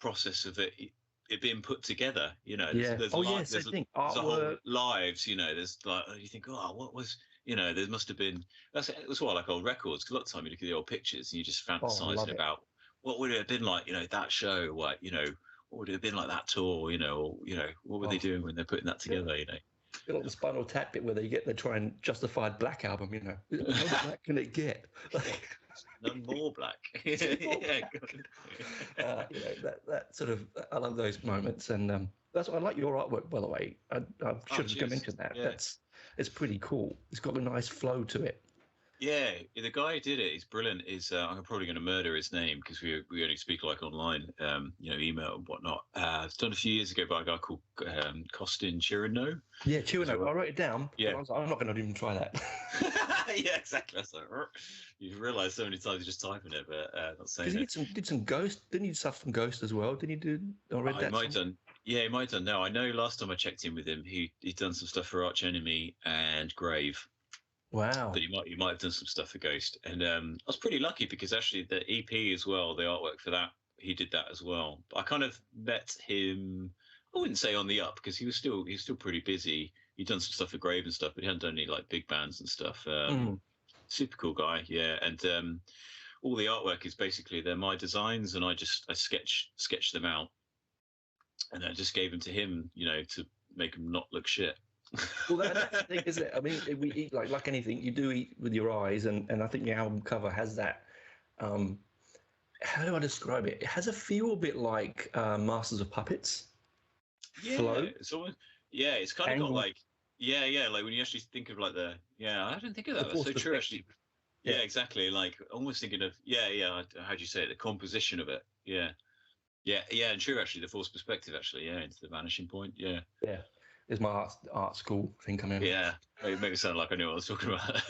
process of it being put together. Yeah. Oh yeah, same thing. there's a whole Artwork. lives. There's like you think, oh, what was there must have been. That's why I like old records. 'Cause a lot of time you look at the old pictures and you just Oh, I fantasizing love it. about what would it have been like. That show. What would it have been like that tour? Or what were they Oh, doing when they're putting that yeah. together? Bit like the Spinal Tap bit where they try and justify Black Album. How black can it get? Like, None more black. more Yeah. black. That sort of, I love those moments, and that's why I like your artwork. By the way, I Oh, should have cheers. mentioned that. Yeah. It's pretty cool. It's got a nice flow to it. Yeah, the guy who did it is brilliant. I'm probably going to murder his name because we only speak like online, email and whatnot. It's done a few years ago by a guy called Costin Chirino. Yeah, chewing up. I wrote it down, Yeah. but I was like, I'm not going to even try that. Yeah, exactly. That's like, you realise so many times you're just typing it, but not saying it. Because he did some Ghost. Didn't he do stuff from Ghost as well? Didn't he do? I read that. He might have done. Yeah, he might have done. No, I know. Last time I checked in with him, he'd done some stuff for Arch Enemy and Grave. Wow. But he might have done some stuff for Ghost, and I was pretty lucky because actually the EP as well, the artwork for that, he did that as well. I kind of met him. I wouldn't say on the up because he was still pretty busy. He'd done some stuff for Grave and stuff, but he hadn't done any like big bands and stuff. Super cool guy, yeah. And all the artwork is basically they're my designs, and I sketch them out, and I just gave them to him, to make them not look shit. Well, that's the thing, isn't it? I mean, we eat like anything. You do eat with your eyes, and I think the album cover has that. How do I describe it? It has a feel a bit like Masters of Puppets. Yeah, Flow. it's almost, yeah, it's kind of got like like when you actually think of like I didn't think of that. That's so true actually. Yeah, exactly. Like almost thinking of how do you say it? The composition of it. Yeah, and true actually. The forced perspective actually. Yeah, into the vanishing point. Yeah. Yeah. Is my art school thing coming? Yeah, it made me sound like I knew what I was talking about.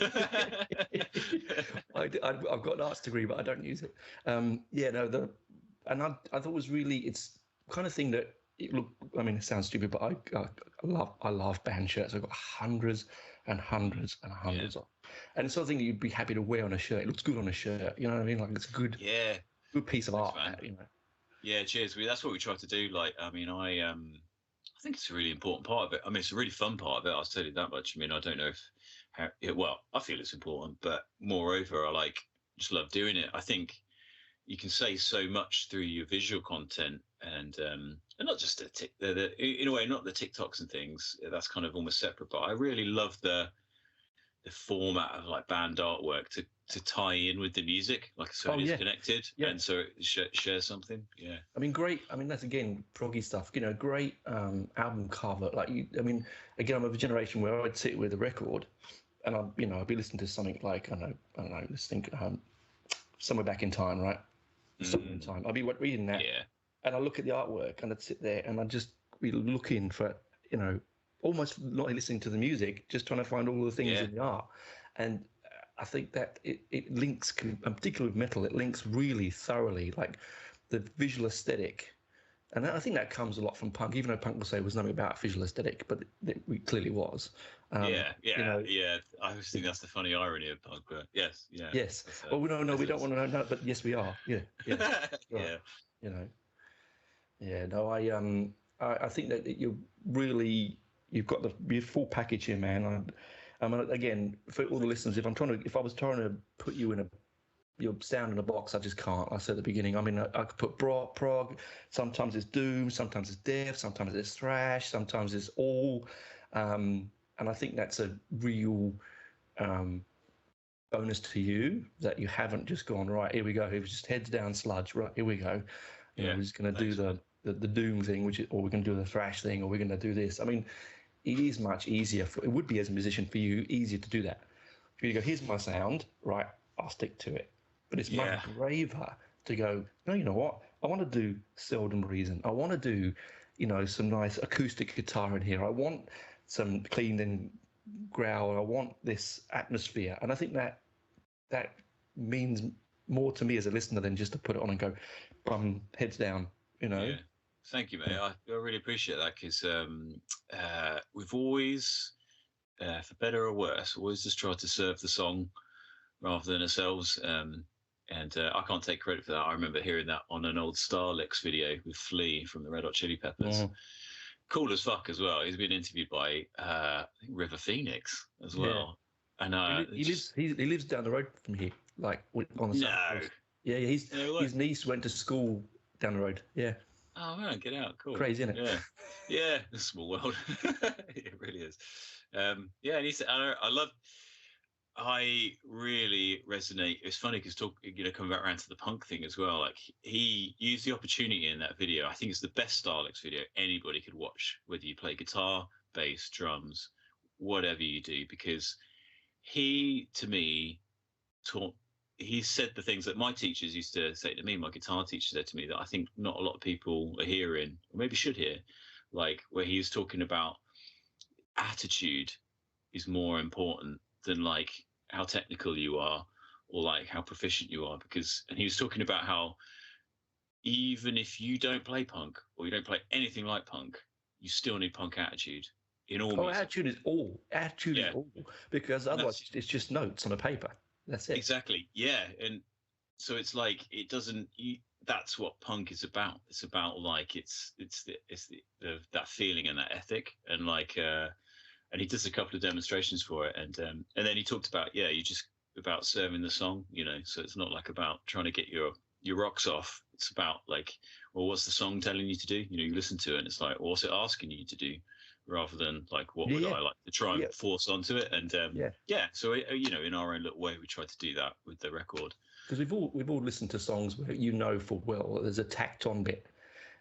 I've got an arts degree, but I don't use it. I thought it was really, it's kind of thing that it sounds stupid, but I love band shirts. I've got hundreds and hundreds and hundreds of, and it's something that you'd be happy to wear on a shirt. It looks good on a shirt. You know what I mean? Like it's a good piece of art. Yeah, cheers. That's what we try to do. Like, I mean, I think it's a really important part of it. I mean, it's a really fun part of it. I'll tell you that much. I mean, I don't know I feel it's important, but moreover, I just love doing it. I think you can say so much through your visual content and not just in a way, not the TikToks and things. That's kind of almost separate. But I really love the format of like band artwork to tie in with the music, like so it is connected, and so it shares something. Yeah, I mean, great. I mean, that's again proggy stuff. Great album cover. Like again, I'm of a generation where I'd sit with a record, and I'd be listening to something like I don't know. Let's think, Somewhere Back in Time, right? Somewhere in Time. I'd be reading that, and I look at the artwork, and I'd sit there, and I'd just be looking for almost not listening to the music, just trying to find all the things in the art, and I think that it links, particularly with metal, it links really thoroughly, like the visual aesthetic. And I think that comes a lot from punk, even though punk will say it was nothing about visual aesthetic, but it clearly was. I always think that's the funny irony of punk, but yes. Well, we don't want to know, but yes, we are. Yeah. Right. I think that you've got the full package here, man. I mean, again, for all the listeners, if I was trying to put you in your sound in a box, I just can't. I said at the beginning. I mean, I could put prog. Sometimes it's doom. Sometimes it's death. Sometimes it's thrash. Sometimes it's all. And I think that's a real bonus to you that you haven't just gone right. Here we go. It was just heads down sludge. Right, here we go. We're just going to do the doom thing, or we're going to do the thrash thing, or we're going to do this. I mean, it is much easier. It would be as a musician for you easier to do that. For you to go, here's my sound, right? I'll stick to it. But it's much braver to go, no, you know what? I want to do Seldom Reason. I want to do, some nice acoustic guitar in here. I want some clean and growl. I want this atmosphere. And I think that means more to me as a listener than just to put it on and go, heads down, Yeah. Thank you, mate. I really appreciate that because we've always, for better or worse, always just tried to serve the song rather than ourselves. And I can't take credit for that. I remember hearing that on an old Starlix video with Flea from the Red Hot Chili Peppers. Mm, Cool as fuck as well. He's been interviewed by I think River Phoenix as yeah. well. And He lives just he lives down the road from here, like on the south no, coast. Yeah, yeah. no way. His niece went to school down the road. Yeah, Oh man, get out! Cool. crazy, isn't it? Yeah, yeah. It's a small world. It really is. Yeah, and he said, I love. I really resonate. It's funny because coming back around to the punk thing as well. Like he used the opportunity in that video. I think it's the best Starlix video anybody could watch, whether you play guitar, bass, drums, whatever you do, because he, to me, taught. He said the things that my teachers used to say to me. My guitar teacher said to me that I think not a lot of people are hearing, or maybe should hear, like where he was talking about attitude is more important than like how technical you are or like how proficient you are, because and he was talking about how even if you don't play punk or you don't play anything like punk, you still need punk attitude in all Oh, music. attitude is Yeah, all, because and otherwise that's it's just notes on a paper. That's it. exactly, yeah. And so it's like it doesn't that's what punk is about. It's about like it's the that feeling and that ethic, and like and he does a couple of demonstrations for it, and then he talked about you just about serving the song, so it's not like about trying to get your rocks off. It's about like, well, what's the song telling you to do? You listen to it and it's like, well, what's it asking you to do, rather than like what Yeah, would yeah, I like to try and yeah, force onto it. And yeah. yeah, so in our own little way we tried to do that with the record. Because we've all listened to songs where full well there's a tacked on bit,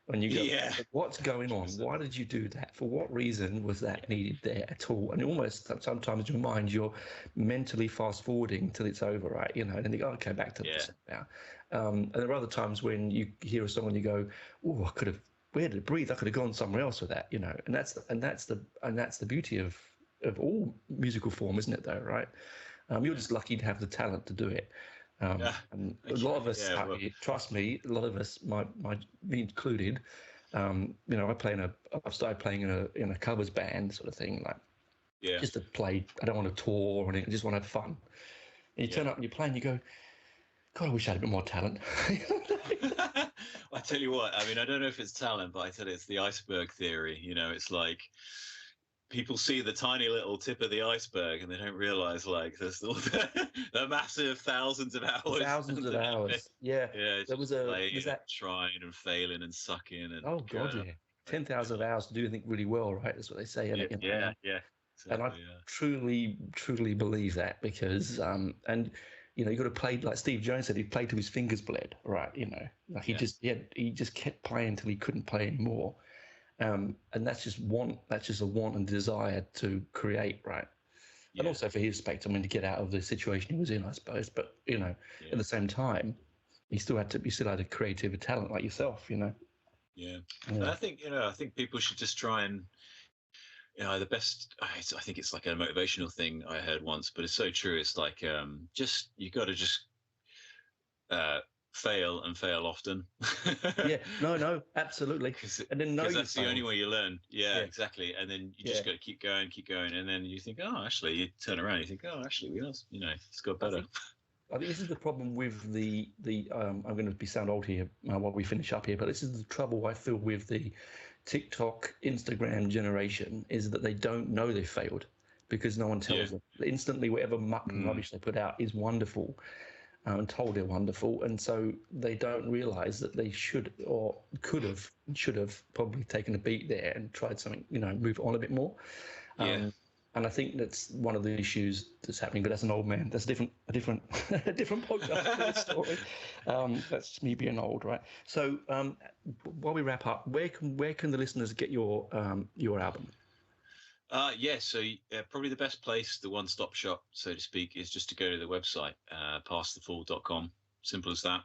and you go, Yeah. what's going on? 100%. Why did you do that? For what reason was that needed there at all? And almost sometimes in your mind, you're mentally fast forwarding till it's over, right? And then you go, okay, back to this now. And there are other times when you hear a song and you go, oh, I could have, where did it breathe? I could have gone somewhere else with that, And that's the beauty of all musical form, isn't it? Though, right? You're just lucky to have the talent to do it. Yeah. And a Okay. lot of us, Yeah. Well, trust me, a lot of us, me included, I've started playing in a covers band sort of thing, like yeah. just to play. I don't want to tour or anything. I just want to have fun. And you turn up and you play and you go, God, I wish I had a bit more talent. I tell you what, I mean, I don't know if it's talent, but I tell you, it's the iceberg theory. It's like people see the tiny little tip of the iceberg and they don't realize like there's all the massive thousands of hours. Thousands of hours. Yeah. Yeah, There was that trying and failing and sucking and oh God, yeah. 10,000 hours to do anything really well, right? That's what they say. yeah, yeah. And I Exactly, yeah. truly believe that, because you got to play, like Steve Jones said, he played till his fingers bled, right? Like he just kept playing until he couldn't play anymore. And that's just a want and desire to create, right? And also for his spectrum, to get out of the situation he was in, I suppose. But at the same time, he still had a creative talent like yourself, Yeah. And I think people should just try and the best. I think it's like a motivational thing I heard once, but it's so true. It's like just you got to just fail and fail often. Yeah, no, absolutely. And then because that's the only way you learn. Yeah, exactly. And then you just got to keep going, and then you think, oh, actually, you turn around, you think, oh, actually, it's got better. I think this is the problem with the I'm going to sound old here while we finish up here, but this is the trouble I feel with the TikTok, Instagram generation, is that they don't know they failed, because no one tells them. Instantly, whatever muck and rubbish they put out is wonderful, and told they're wonderful, and so they don't realise that they should or should have probably taken a beat there and tried something, move on a bit more. And I think that's one of the issues that's happening. But that's an old man. That's a different a different podcast story. That's just me being old, right? So while we wrap up, where can the listeners get your album? So probably the best place, the one-stop shop, so to speak, is just to go to the website, passthefool.com. Simple as that.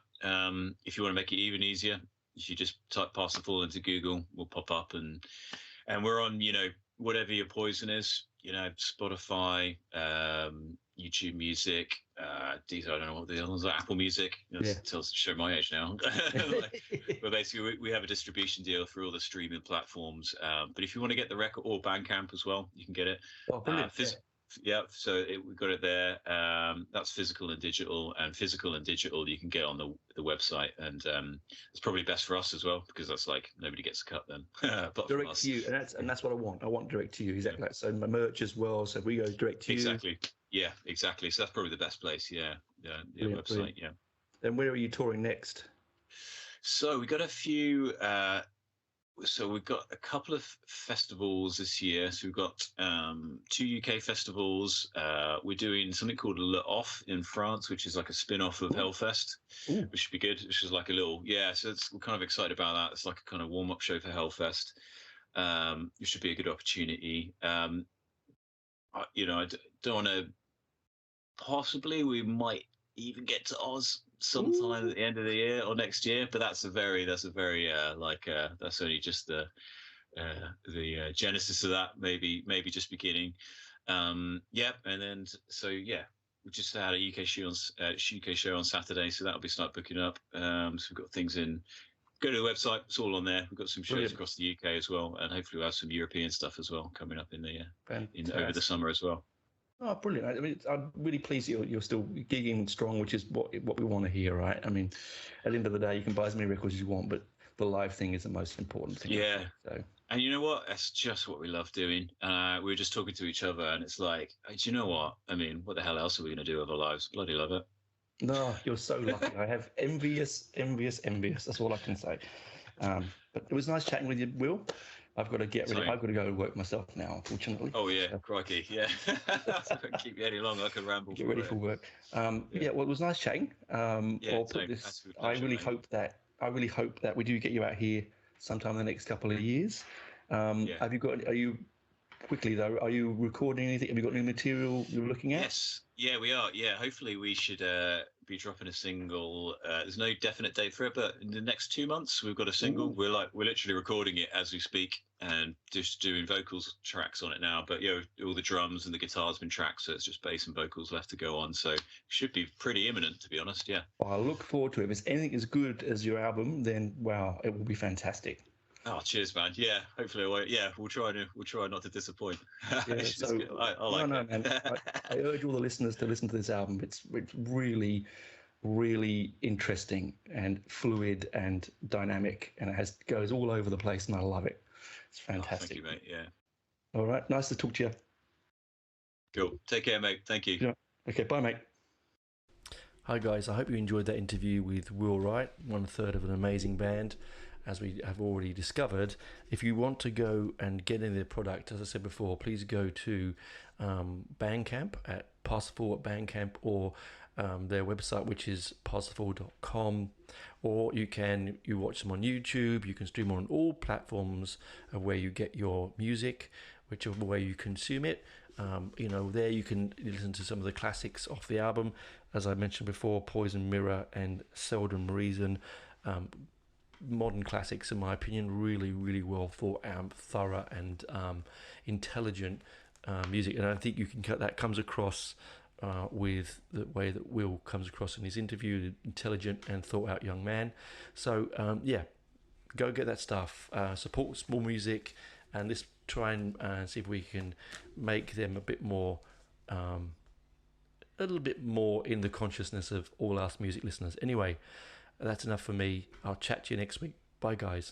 If you want to make it even easier, if you just type Pass the Fool into Google, we'll pop up, and we're on, whatever your poison is, Spotify, YouTube Music, these, I don't know what the other ones are, Apple Music. Show my age now. But basically, we have a distribution deal for all the streaming platforms. But if you want to get the record, or Bandcamp as well, you can get it. Oh, brilliant. yeah. So we got it there. That's physical and digital, and physical and digital you can get on the website, and it's probably best for us as well because that's like nobody gets a cut then, apart from Direct us. to you, and that's what I want. I want direct to you, Yeah, exactly. So my merch as well. So if we go direct to you, exactly. Yeah, exactly. So that's probably the best place. Yeah, yeah, the brilliant, website. brilliant. Yeah. Then where are you touring next? So we got a few. So we've got a couple of festivals this year. So we've got two UK festivals. We're doing something called Le Off in France, which is like a spin-off of Ooh, Hellfest, ooh, which should be good. Which is like a little, yeah. So we're kind of excited about that. It's like a kind of warm-up show for Hellfest. It should be a good opportunity. I don't want to. Possibly, we might even get to Oz sometime ooh. at the end of the year or next year. But that's a very that's only just the genesis of that, maybe just beginning. Yeah, and then so yeah, we just had a UK show on Saturday, so that'll be start booking up. So we've got things in. Go to the website; it's all on there. We've got some shows Brilliant, across the UK as well, and hopefully we'll have some European stuff as well coming up in the in over the fantastic. summer as well. Oh, brilliant! I mean, I'm really pleased you're still gigging strong, which is what we want to hear, right? I mean, at the end of the day, you can buy as many records as you want, but the live thing is the most important thing, I Yeah, think. So, and you know what? That's just what we love doing. We were just talking to each other, and it's like, do you know what? I mean, what the hell else are we going to do with our lives? Bloody love it. no, you're so lucky. I have envious, envious, envious. That's all I can say. But it was nice chatting with you, Will. I've got to get ready. Sorry. I've got to go to work myself now, unfortunately. Oh yeah, So crikey, yeah. Don't keep you any longer. I could ramble get for ready for it. work. Yeah, Yeah, well, it was nice chatting. yeah. I'll put Same. this. Absolute I pleasure, really mate. hope that we do get you out here sometime in the next couple of years. Yeah. Have you got? Are you quickly though? Are you recording anything? Have you got new material you're looking at? Yes. Yeah, we are. Yeah. Hopefully, we should be dropping a single. There's no definite date for it, but in the next 2 months, we've got a single. Ooh, We're literally recording it as we speak and just doing vocals tracks on it now. But yeah, all the drums and the guitar's been tracked, so it's just bass and vocals left to go on. So should be pretty imminent, to be honest. Yeah. I look forward to it. If it's anything as good as your album, then wow, it will be fantastic. Oh, cheers, man. Yeah. Hopefully, yeah, we'll try not to disappoint. Yeah. It's So good. I no, like no, it. man. I urge all the listeners to listen to this album. It's really, really interesting and fluid and dynamic, and it goes all over the place, and I love it. It's Oh, thank fantastic. you, mate. Yeah. All right, nice to talk to you. Cool. Take care, mate. Thank you. Yeah. Okay, bye, mate. Hi guys, I hope you enjoyed that interview with Will Wright, one third of an amazing band. As we have already discovered, if you want to go and get in their product, as I said before, please go to Bandcamp at Parsifal at Bandcamp, or their website, which is parsifal.com, or you watch them on YouTube. You can stream on all platforms of where you get your music, whichever way you consume it. There you can listen to some of the classics off the album, as I mentioned before, Poison Mirror and Seldom Reason. Modern classics, in my opinion, really, really well thought out, thorough, and intelligent music. And I think you can that comes across with the way that Will comes across in his interview, intelligent and thought out young man. So yeah, go get that stuff. Support small music, and let's try and see if we can make them a little bit more in the consciousness of all us music listeners. Anyway, that's enough for me. I'll chat to you next week. Bye, guys.